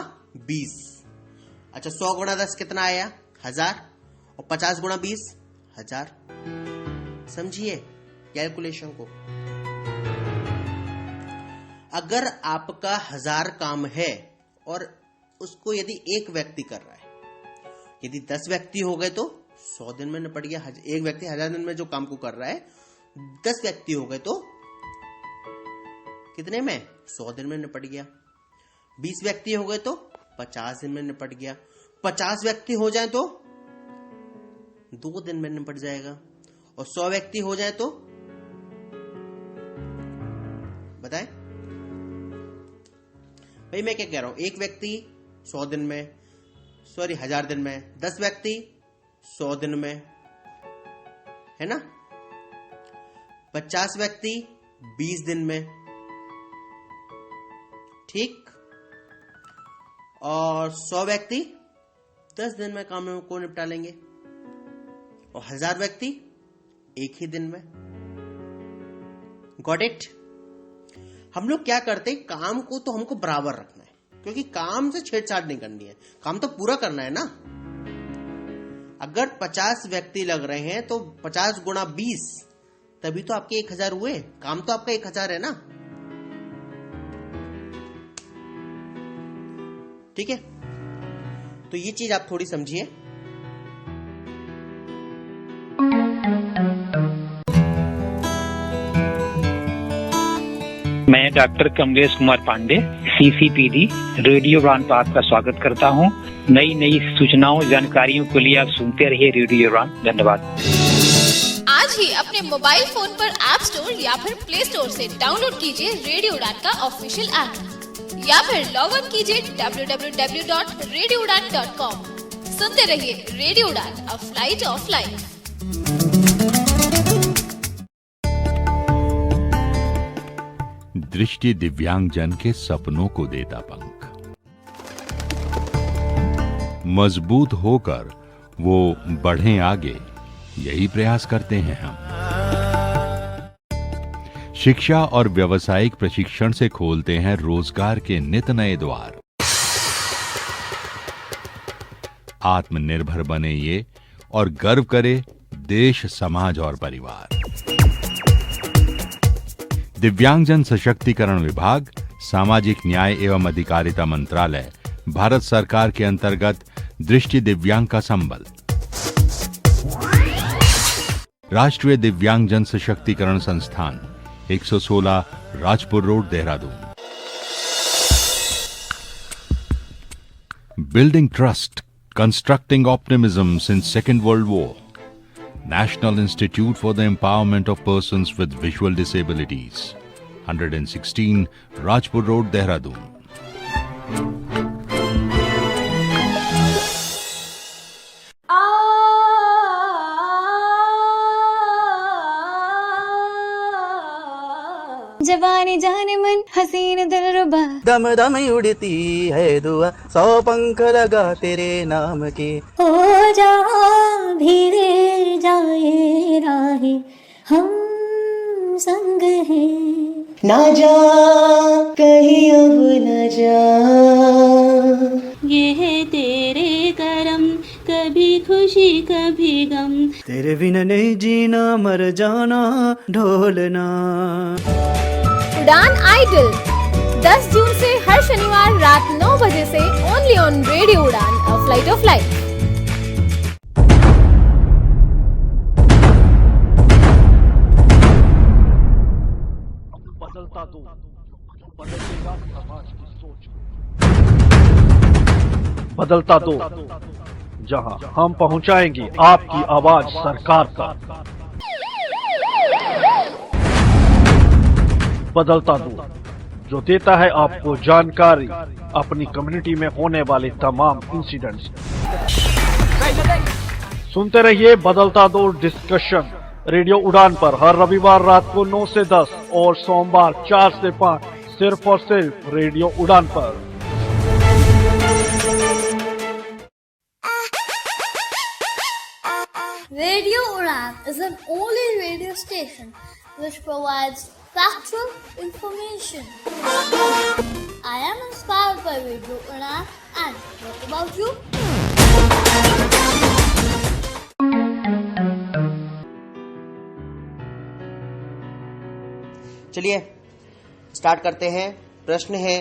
20। अच्छा, 100 गुणा 10 कितना आया? 1000। और 50 गुणा 20 1000। समझिए कैलकुलेशन को। अगर आपका 1000 काम है और उसको यदि एक व्यक्ति कर रहा है, यदि 10 व्यक्ति हो गए तो 100 दिन में निपट गया। एक व्यक्ति 1000 दिन में जो काम को कर रहा है, 10 व्यक्ति हो गए तो कितने में? 100 दिन में निपट गया। 20 व्यक्ति हो गए तो 50 दिन में निपट गया। 50 व्यक्ति हो जाए तो 2 दिन में निपट जाएगा। और 100 व्यक्ति हो जाए तो बताएं भाई, मैं क्या कह रहा हूं? एक व्यक्ति 100 दिन में, 1000 दिन में, 10 व्यक्ति 100 दिन में, है ना। 50 व्यक्ति 20 दिन में, ठीक। और 100 व्यक्ति 10 दिन में काम को निपटा लेंगे। और 1000 व्यक्ति एक ही दिन में। Got it? हम लोग क्या करते हैं, काम को तो हमको बराबर रखना है, क्योंकि काम से छेड़छाड़ नहीं करनी है, काम तो पूरा करना है ना। अगर 50 व्यक्ति लग रहे हैं तो 50 गुणा 20, तभी तो आपके 1000 हुए। काम तो आपका 1000 है ना, ठीक है। तो ये चीज आप थोड़ी समझिए। मैं doctor Kamlesh Kumar Pandey, CCPD radio Udaan पर आपका स्वागत करता हूं। नई नई सूचनाओं जानकारियों के लिए आप सुनते रहिए रेडियो उड़ान। धन्यवाद। आज ही अपने मोबाइल फोन पर ऐप स्टोर या फिर प्ले स्टोर से डाउनलोड कीजिए रेडियो उड़ान का ऑफिशियल ऐप, या फिर लॉग इन कीजिए www.radioudan.com। सुनते रहिए रेडियो उड़ान, अ फ्लाइट ऑफ लाइफ। दृष्टि दिव्यांगजन के सपनों को देता पंख। मजबूत होकर वो बढ़ें आगे, यही प्रयास करते हैं हम। शिक्षा और व्यावसायिक प्रशिक्षण से खोलते हैं रोजगार के नित नए द्वार। आत्मनिर्भर बने ये और गर्व करे देश, समाज और परिवार। दिव्यांगजन सशक्तिकरण विभाग, सामाजिक न्याय एवं अधिकारिता मंत्रालय, भारत सरकार के अंतर्गत दृष्टि दिव्यांग का संबल। राष्ट्रीय दिव्यांगजन सशक्तिकरण संस्थान, 116 Rajpur road, Dehradun. Building trust, constructing optimism since Second World War. National Institute for the Empowerment of Persons with Visual Disabilities, 116 Rajpur Road, Dehradun. जवानी जाने मन हसीन दिलरुबा, दम दम उड़ती है दुआ, 100 पंख लगा तेरे नाम के। हो जा धीरे जाए राहे, हम संग हैं। ना जा कहीं अब न जा, ये है तेरे करम, कभी खुशी कभी गम। तेरे बिना नहीं जीना मर जाना ढोलना। उड़ान आइडल 10 जून से हर शनिवार रात 9 बजे से ओनली ऑन रेडियो उड़ान, अ फ्लाइट ऑफ लाइफ। बदलता दो, बदलेगा समाज की सोच। बदलता दो, जहां हम पहुंचाएंगे आपकी आवाज सरकार तक। बदलता दो, जो देता है आपको जानकारी अपनी कम्युनिटी में होने वाले तमाम इंसिडेंट्स। सुनते रहिए बदलता दो डिस्कशन रेडियो उड़ान पर हर रविवार रात को 9 से 10 और सोमवार 4 से 5 सिर्फ और सिर्फ रेडियो उड़ान पर। Radio Udan is an only radio station which provides factual information. I am inspired by Radio Udan, and what about you? चलिए स्टार्ट करते हैं। प्रश्न है,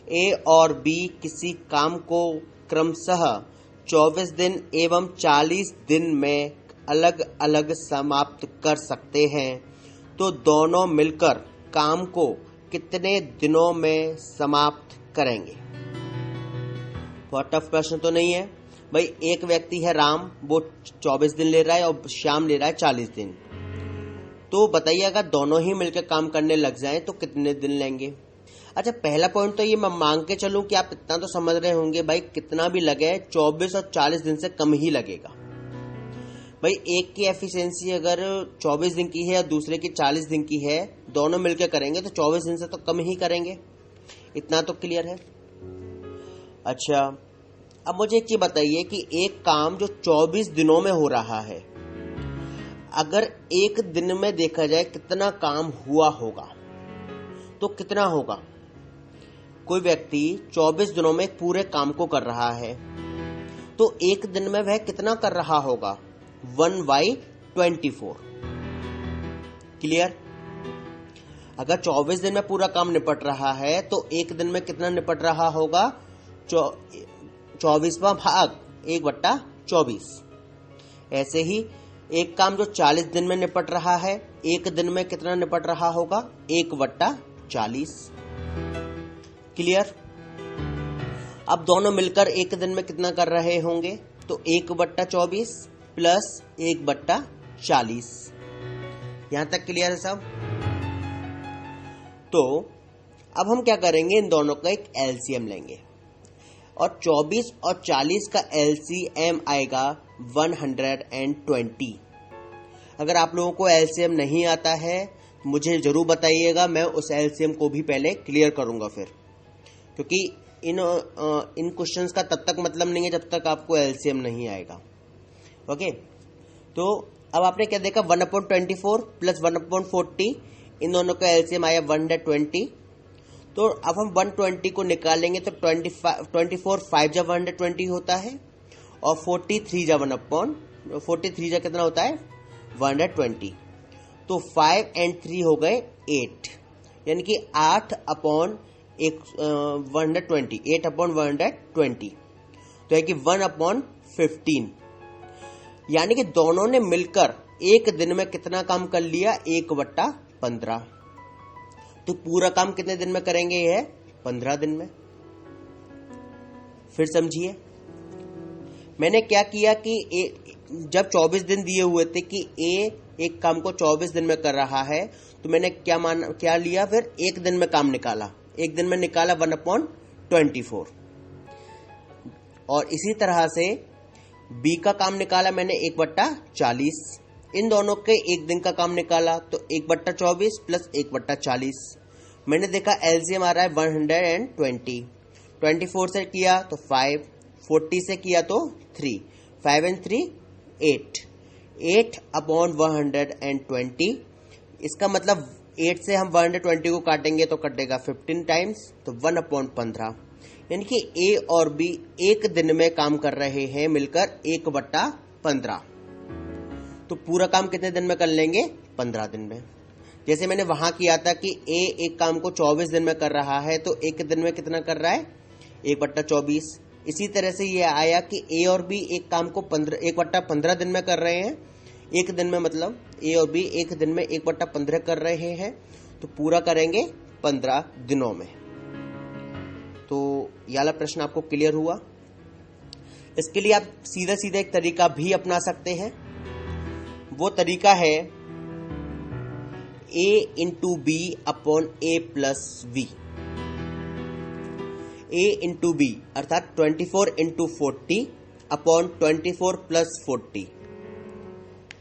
ए और बी किसी काम को क्रमशः 24 दिन एवं 40 दिन में अलग अलग समाप्त कर सकते हैं, तो दोनों मिलकर काम को कितने दिनों में समाप्त करेंगे? बहुत टफ प्रश्न तो नहीं है भाई। एक व्यक्ति है राम, वो 24 दिन ले रहा है और श्याम ले रहा है 40 दिन। तो बताइए अगर दोनों ही मिलकर काम करने लग जाएं तो कितने दिन लेंगे? अच्छा, पहला पॉइंट तो ये मैं मांग के चलूं कि आप इतना तो समझ रहे होंगे भाई, कितना भी लगे 24 और 40 दिन से कम ही लगेगा भाई। एक की एफिशिएंसी अगर 24 दिन की है और दूसरे की 40 दिन की है, दोनों मिलकर करेंगे तो 24 दिन से तो कम ही करेंगे। इतना तो क्लियर है। अच्छा, अब मुझे एक चीज बताइए कि एक काम जो 24 दिनों में हो रहा है, अगर एक दिन में देखा जाए कितना काम हुआ होगा तो कितना होगा? कोई व्यक्ति 24 दिनों में पूरे काम को कर रहा है तो एक दिन में वह कितना कर रहा होगा? 1/24। क्लियर? अगर 24 दिन में पूरा काम निपट रहा है तो एक दिन में कितना निपट रहा होगा? 24वां भाग 1/24। ऐसे ही एक काम जो 40 दिन में निपट रहा है, एक दिन में कितना निपट रहा होगा? 1/40। क्लियर? अब दोनों मिलकर एक दिन में कितना कर रहे होंगे? तो 1/24 प्लस 1/40। यहां तक क्लियर है सब? तो अब हम क्या करेंगे, इन दोनों का एक एलसीएम लेंगे और 24 और 40 का एलसीएम आएगा 120। अगर आप लोगों को एलसीएम नहीं आता है मुझे जरूर बताइएगा, मैं उस एलसीएम को भी पहले क्लियर करूंगा फिर, क्योंकि इन क्वेश्चंस का तब तक मतलब नहीं है जब तक आपको एलसीएम नहीं आएगा। ओके, तो अब आपने क्या देखा 1/24 प्लस 1/40, इन दोनों का एलसीएम आया 120। तो अब हम 120 को निकालेंगे तो 24 5 जा 120 होता है और 43 जा 43 जा कितना होता है 120। तो 5 और 3 हो गए 8, यानी कि 8/120, 8/120, तो है कि 1/15, यानी कि दोनों ने मिलकर एक दिन में कितना काम कर लिया 1/15। तो पूरा काम कितने दिन में करेंगे? ये है 15 दिन में। फिर समझिए मैंने क्या किया कि जब 24 दिन दिए हुए थे कि ए एक काम को 24 दिन में कर रहा है, तो मैंने क्या लिया, फिर एक दिन में काम निकाला, एक दिन में निकाला 1/24। और इसी तरह से बी का काम निकाला मैंने 1/40, इन दोनों के एक दिन का काम निकाला तो 1/24 प्लस 1/40। मैंने देखा एलसीएम आ रहा है 120, 24 से किया तो 5, 40 से किया तो 3, 5 और 3 8, 8/120। इसका मतलब 8 से हम 120 को काटेंगे तो कटेगा 15 टाइम्स, तो 1/15, यानी कि ए और बी एक दिन में काम कर रहे हैं मिलकर 1/15। तो पूरा काम कितने दिन में कर लेंगे? 15 दिन में। जैसे मैंने वहां किया था कि ए एक काम को 24 दिन में कर रहा है, तो एक दिन में कितना कर रहा है 1/24। इसी तरह से ये आया कि ए और बी एक काम को 1/15 दिन में कर रहे हैं, एक दिन में, मतलब ए और बी एक दिन में 1/15 कर रहे हैं, तो पूरा करेंगे 15 दिनों में। तो ये वाला प्रश्न आपको क्लियर हुआ। इसके लिए आप सीधा सीधा एक तरीका भी अपना सकते हैं, वो तरीका है A into B upon A plus V। A into B अर्थात 24 into 40 upon 24 plus 40।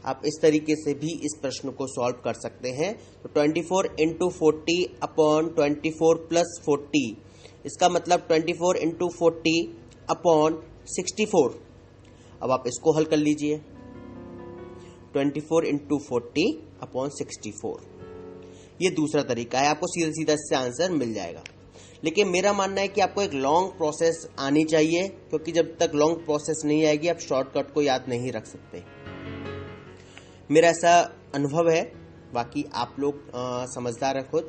आप इस तरीके से भी इस प्रश्न को सॉल्व कर सकते हैं। तो 24 into 40 upon 24 plus 40, इसका मतलब 24 into 40 upon 64। अब आप इसको हल कर लीजिए, 24 into 40 upon 64। ये दूसरा तरीका है, आपको सीधा सीधा इससे आंसर मिल जाएगा। लेकिन मेरा मानना है कि आपको एक लॉन्ग प्रोसेस आनी चाहिए, क्योंकि जब तक लॉन्ग प्रोसेस नहीं आएगी आप शॉर्टकट को याद नहीं रख सकते। मेरा ऐसा अनुभव है, बाकी आप लोग समझदार हैं खुद।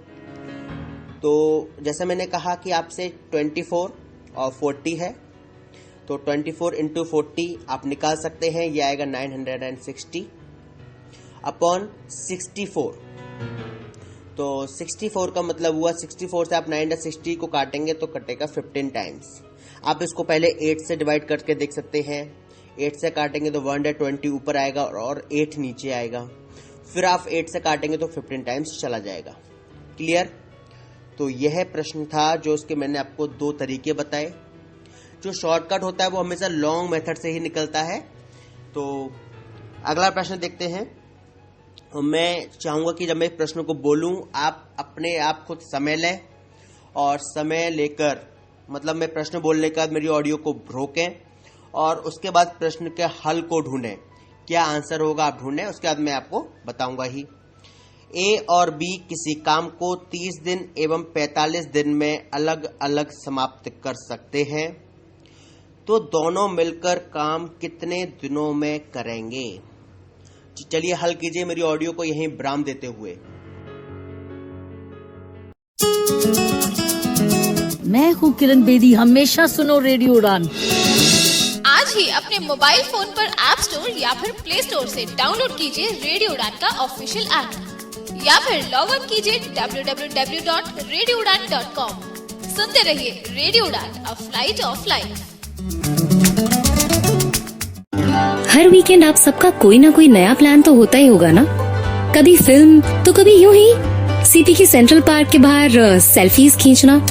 तो जैसे मैंने कहा कि आपसे 24 और 40 है, तो 24 into 40 आप निकाल सकते हैं, यह आएगा 960 अपॉन 64। तो 64 का मतलब हुआ 64 से आप 960 को काटेंगे तो कटेगा 15 टाइम्स। आप इसको पहले 8 से डिवाइड करके देख सकते हैं, 8 से काटेंगे तो 120 ऊपर आएगा और 8 नीचे आएगा, फिर आप 8 से काटेंगे तो 15 टाइम्स चला जाएगा। क्लियर? तो यह प्रश्न था जो उसके मैंने आपको दो तरीके बताए। जो शॉर्टकट होता है वो हमेशा लॉन्ग मेथड से ही निकलता है। तो अगला प्रश्न देखते हैं। मैं चाहूंगा कि जब मैं प्रश्न को बोलूं आप अपने आप खुद समय लें, और समय लेकर मतलब मैं प्रश्न बोलने के बाद मेरी ऑडियो को रोकें और उसके बाद प्रश्न के हल को ढूंढें, क्या आंसर होगा आप ढूंढें, उसके बाद मैं आपको बताऊंगा ही। ए और बी किसी काम को 30 दिन एवं 45 दिन में अलग अलग समाप्त कर सकते हैं, तो दोनों मिलकर काम कितने दिनों में करेंगे? चलिए हल कीजिए मेरी ऑडियो को यहीं विराम देते हुए। मैं हूँ किरण बेदी, हमेशा सुनो रेडियो उड़ान। आज ही अपने मोबाइल फोन पर ऐप स्टोर या फिर प्ले स्टोर से डाउनलोड कीजिए रेडियो उड़ान का ऑफिशियल ऐप, या फिर लॉग इन कीजिए www.radioudan.com। सुनते रहिए रेडियो उड़ान, a flight of life. Her weekend आप सबका कोई ना कोई नया प्लान तो होता ही होगा ना। कभी फिल्म तो कभी यूं ही सीपी की सेंट्रल पार्क के बाहर सेल्फीज खींचना,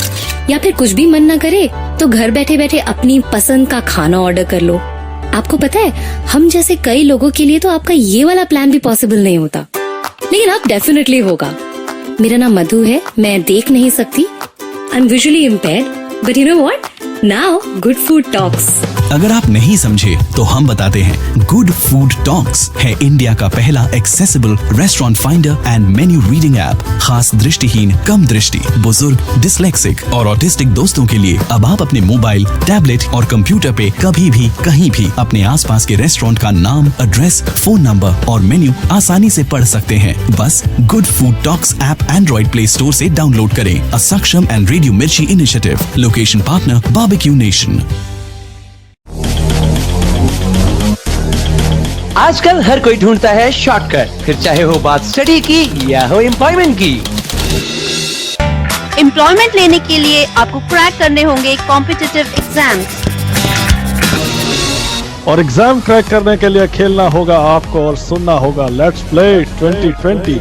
या फिर कुछ भी मन न करे तो घर बैठे बैठे अपनी पसंद का खाना ऑर्डर कर लो। आपको पता है हम जैसे कई लोगों के लिए तो आपका ये वाला प्लान भी पॉसिबल नहीं होता, लेकिन अब डेफिनेटली होगा। मेरा नाम मधु है, मैं देख नहीं सकती, I am visually impaired, but you know what, Now, Good Food Talks. अगर आप नहीं समझे तो हम बताते हैं। गुड फूड टॉक्स है इंडिया का पहला accessible restaurant finder and menu reading app, खास दृष्टिहीन, कम दृष्टि, बुजुर्ग, डिसलेक्सिक और ऑटिस्टिक दोस्तों के लिए। अब आप अपने मोबाइल, टैबलेट और कंप्यूटर पे कभी भी कहीं भी अपने आसपास के रेस्टोरेंट का नाम, एड्रेस, फोन नंबर और मेन्यू आसानी से पढ़ सकते हैं। बस good food talks app Android play store से डाउनलोड करें। अ सक्षम एंड रेडियो मिर्ची initiative. Location partner Barbeque Nation. आजकल हर कोई ढूंढता है शॉर्टकट, फिर चाहे हो बात स्टडी की या हो एम्प्लॉयमेंट की। एम्प्लॉयमेंट लेने के लिए आपको क्रैक करने होंगे कॉम्पिटिटिव एग्जाम, और एग्जाम क्रैक करने के लिए खेलना होगा आपको और सुनना होगा लेट्स प्ले 2020।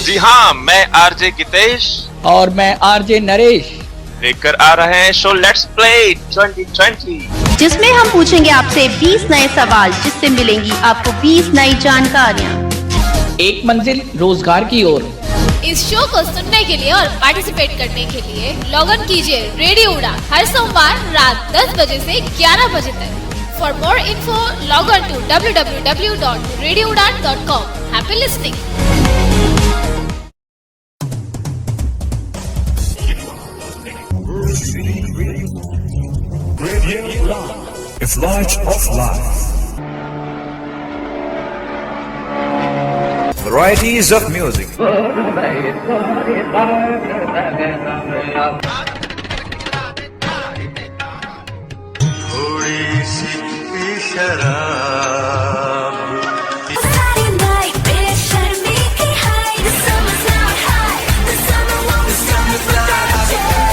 जी हाँ, मैं आरजे गितेश और मैं आरजे नरेश लेकर आ रहे हैं शो लेट्स प्ले 2020, जिसमें हम पूछेंगे आपसे 20 नए सवाल, जिससे मिलेंगी आपको 20 नई जानकारियाँ। एक मंजिल रोजगार की ओर। इस शो को सुनने के लिए और पार्टिसिपेट करने के लिए लॉग ऑन कीजिए रेडियो उड़ान हर सोमवार रात 10 बजे से 11 बजे तक। For more info log on to www.radioudan.com। Happy listening. A flight of life. varieties of music,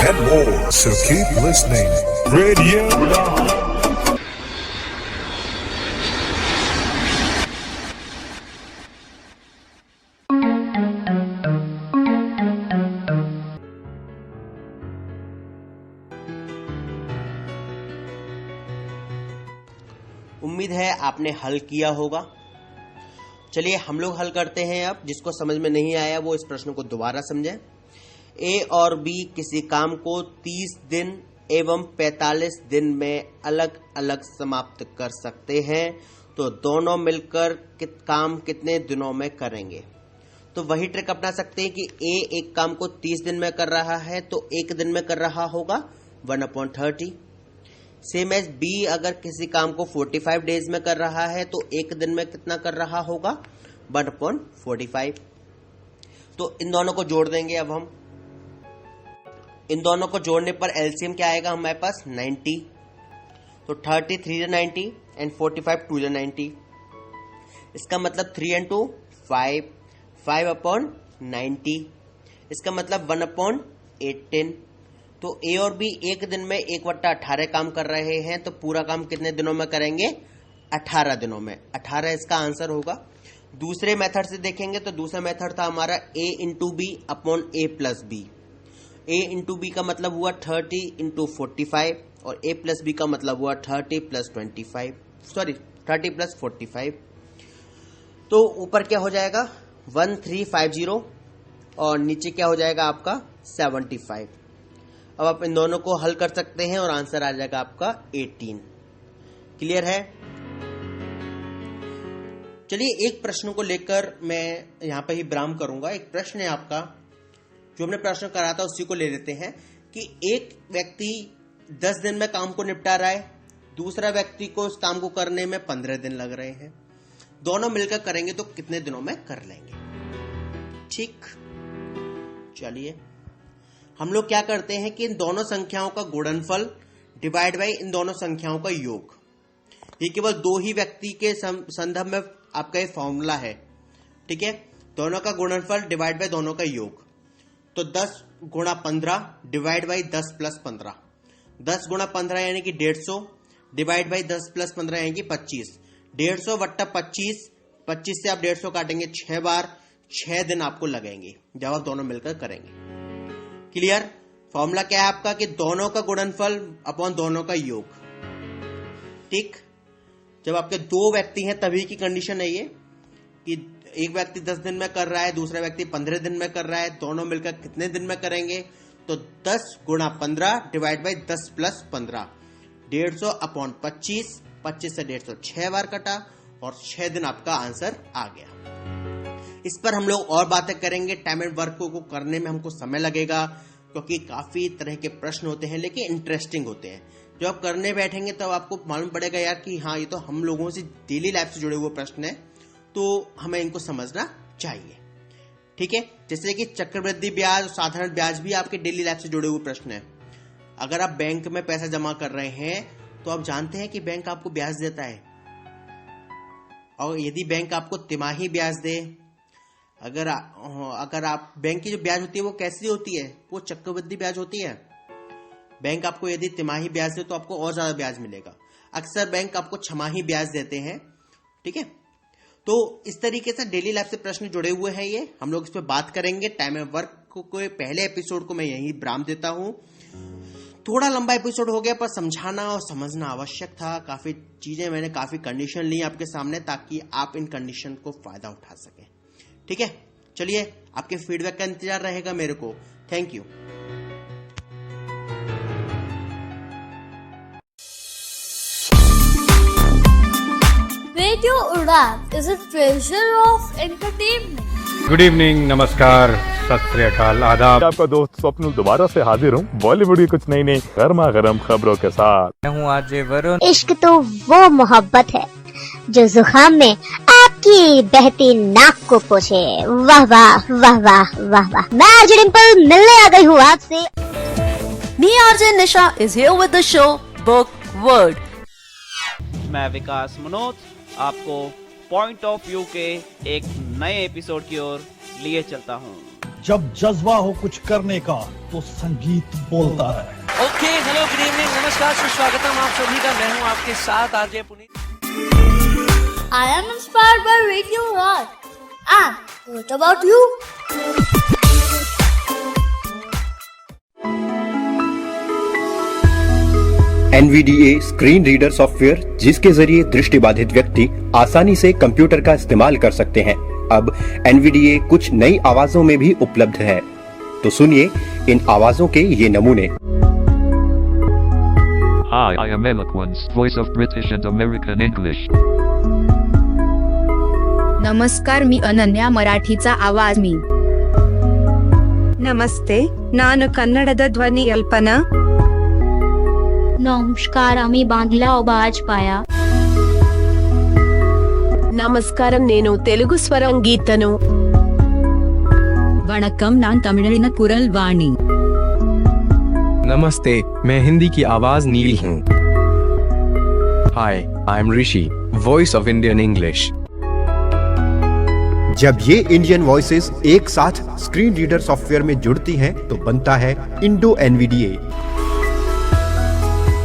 and more. So keep listening. Radio Udan. उम्मीद है आपने हल किया होगा। चलिए हम लोग हल करते हैं। अब जिसको समझ में नहीं आया वो इस प्रश्न को दोबारा समझे। ए और बी किसी काम को 30 दिन एवं 45 दिन में अलग अलग समाप्त कर सकते हैं, तो दोनों मिलकर काम कितने दिनों में करेंगे। तो वही ट्रिक अपना सकते हैं कि ए एक काम को 30 दिन में कर रहा है तो एक दिन में कर रहा होगा 1/30। सेम एज बी अगर किसी काम को 45 डेज में कर रहा है तो एक दिन में कितना कर रहा होगा 1/45। तो इन दोनों को जोड़ देंगे। अब हम इन दोनों को जोड़ने पर एलसीएम क्या आएगा हमारे पास 90। तो 30 3 90 एंड 45 2 90। इसका मतलब 3 and 2 5 5/90। इसका मतलब 1/18। तो ए और बी एक दिन में 1/18 काम कर रहे हैं, तो पूरा काम कितने दिनों में करेंगे 18 दिनों में। 18 इसका आंसर होगा। दूसरे मेथड से देखेंगे तो दूसरा मेथड था हमारा a into B upon a plus B. a into B का मतलब हुआ 30 इंटू 45 और a प्लस बी का मतलब हुआ 30 प्लस 45। तो ऊपर क्या हो जाएगा 1350 और नीचे क्या हो जाएगा आपका 75। अब आप इन दोनों को हल कर सकते हैं और आंसर आ जाएगा आपका 18। क्लियर है। चलिए एक प्रश्न को लेकर मैं यहां पर ही विराम करूंगा। एक प्रश्न है आपका, जो हमने प्रश्न करा था उसी को ले लेते हैं कि एक व्यक्ति 10 दिन में काम को निपटा रहा है, दूसरा व्यक्ति को उस काम को करने में 15 दिन लग रहे हैं। दोनों मिलकर करेंगे तो कितने दिनों में कर लेंगे। ठीक, चलिए हम लोग क्या करते हैं कि इन दोनों संख्याओं का गुणनफल डिवाइड बाई इन दोनों संख्याओं का योग। ये केवल दो ही व्यक्ति के संदर्भ में आपका ये फॉर्मूला है। ठीक है, दोनों का गुणनफल डिवाइड बाई दोनों का योग। तो 10 गुणा 15 डिवाइड बाई 10 प्लस 15। 10 गुणा 15 यानी कि 150 डिवाइड बाई 10 प्लस 15 यानी कि 25। 150 बट्टा 25, 25 से आप 150 काटेंगे 6 बार, 6 दिन आपको लगेंगे जब आप दोनों मिलकर करेंगे। क्लियर। फॉर्मूला क्या है आपका कि दोनों का गुणनफल अपॉन दोनों का योग। ठीक, जब आपके दो व्यक्ति हैं तभी की कंडीशन है ये कि एक व्यक्ति 10 दिन में कर रहा है, दूसरा व्यक्ति 15 दिन में कर रहा है। दोनों मिलकर कितने दिन में करेंगे, तो 10 गुणा 15 डिवाइड बाई 10 प्लस 15, 150 अपॉन 25, 25 से 150 6 बार कटा और 6 दिन आपका आंसर आ गया। इस पर हम लोग और बातें करेंगे। टाइम एंड वर्क को करने में हमको समय लगेगा क्योंकि काफी तरह के प्रश्न होते हैं लेकिन इंटरेस्टिंग होते हैं। जब आप करने बैठेंगे तब आपको मालूम पड़ेगा यार कि हाँ ये तो हम लोगों से डेली लाइफ से जुड़े हुए प्रश्न है, तो हमें इनको समझना चाहिए। ठीक है, जैसे कि चक्रवृद्धि ब्याज और साधारण ब्याज भी आपके डेली लाइफ से जुड़े हुए प्रश्न है। अगर आप बैंक में पैसा जमा कर रहे हैं तो आप जानते हैं कि बैंक आपको ब्याज देता है, और यदि बैंक आपको तिमाही ब्याज दे, अगर आप बैंक की जो ब्याज होती है वो कैसी होती है, वो चक्रवृद्धि ब्याज होती है। बैंक आपको यदि तिमाही ब्याज दे तो आपको और ज्यादा ब्याज मिलेगा। अक्सर बैंक आपको छमाही ब्याज देते हैं। ठीक है, तो इस तरीके से डेली लाइफ से प्रश्न जुड़े हुए हैं ये, हम लोग इस पर बात करेंगे। टाइम एंड वर्क को पहले एपिसोड को मैं यही विराम देता हूं। थोड़ा लंबा एपिसोड हो गया पर समझाना और समझना आवश्यक था। काफी चीजें मैंने काफी कंडीशन ली आपके सामने ताकि आप इन कंडीशन को फायदा उठा सके। ठीक है, चलिए आपके फीडबैक का इंतजार रहेगा मेरे को। Thank you. Radio Udan is a treasure of entertainment. Good evening, नमस्कार, सत श्री अकाल, आदाब। आपका दोस्त स्वप्नुल दोबारा से हाजिर हूँ बॉलीवुड की कुछ नई नई गर्मा गर्म खबरों के साथ। मैं हूँ आरजे वरुण। इश्क तो वो मोहब्बत है जो जुकाम में आपकी बहती नाक को पोछे। वाह वाह वाह वाह वाह वाह। मैं आरजे डिंपल मिलने आ गई हूँ आपसे। Me RJ Nisha is here with the show Book Word. मैं विकास मनोज आपको पॉइंट ऑफ व्यू के एक नए एपिसोड की ओर लिए चलता हूँ। जब जज्बा हो कुछ करने का तो संगीत बोलता है। ओके, हेलो, गुड इवनिंग, नमस्कार, सुस्वागतम आप सभी का। मैं हूँ आपके साथ RJ Puneet. I am inspired by Radio Udan. And what about you? NVDA screen reader software जिसके जरिए दृष्टिबाधित व्यक्ति आसानी से कंप्यूटर का इस्तेमाल कर सकते हैं, अब NVDA कुछ नई आवाजों में भी उपलब्ध है। तो सुनिए इन आवाजों के ये नमूने। Hi, I am Eloquence, voice of British and American English. नमस्कार, मी अनन्या, मराठीचा आवाज मी। नमस्ते, ನಾನು ಕನ್ನಡದ ಧ್ವನಿ ಅಲ್ಪನಾ। नमस्कार, आम्ही बांधला आवाज पाया। నమస్కారం, నేను తెలుగు స్వరం గీతను। वणक्कम, नान तमिळिन कुरल वाणी। नमस्ते, मैं हिंदी की आवाज नील हूँ। Hi, I am Rishi, voice of Indian English. जब ये इंडियन वॉइसेस एक साथ स्क्रीन रीडर सॉफ्टवेयर में जुड़ती हैं तो बनता है इंडो NVDA।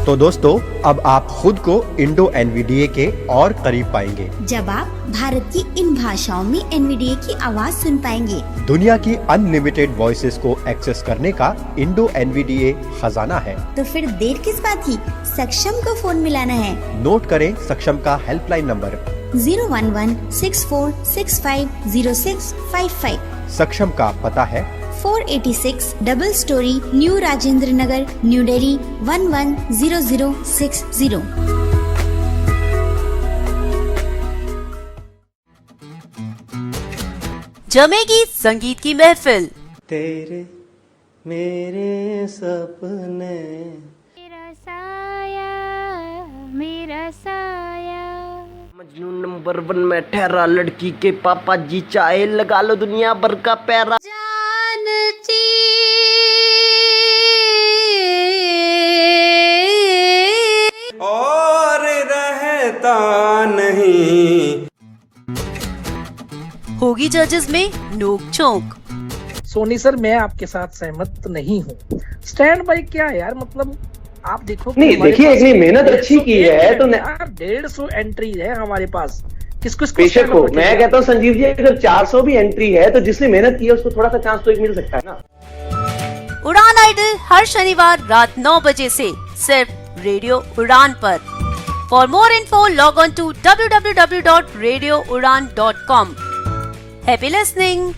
तो दोस्तों, अब आप खुद को इंडो NVDA के और करीब पाएंगे जब आप भारत की इन भाषाओं में NVDA की आवाज सुन पाएंगे। दुनिया की अनलिमिटेड वॉइसेस को एक्सेस करने का इंडो NVDA खजाना है। तो फिर देर किस बात की, सक्षम को फोन मिलाना है। नोट करें सक्षम का हेल्पलाइन नंबर 011-6465-0655। सक्षम का पता है 486 double storey, new Rajendra Nagar, new Delhi 110060। जमेगी संगीत की महफिल। तेरे मेरे सपने, मेरा साया। मजनू नंबर 1 में ठहरा, लड़की के पापा जी चाहे लगा लो दुनिया भर का पैरा। जानती और रहता नहीं। होगी जजेस में नोक झोंक। सोनी सर, मैं आपके साथ सहमत नहीं हूँ। स्टैंड बाय क्या यार, मतलब आप देखो। नहीं, देखिए इतनी मेहनत अच्छी की है तो 150 एंट्री है हमारे पास। किसको बेशक हो, मैं कहता हूँ संजीव जी, अगर 400 भी एंट्री है तो जिसने मेहनत की है उसको थोड़ा सा चांस तो एक मिल सकता है ना। उड़ान आइडल हर शनिवार रात 9 बजे से सिर्फ रेडियो उड़ान पर। For more info log on to www.radioudan.com। Happy listening.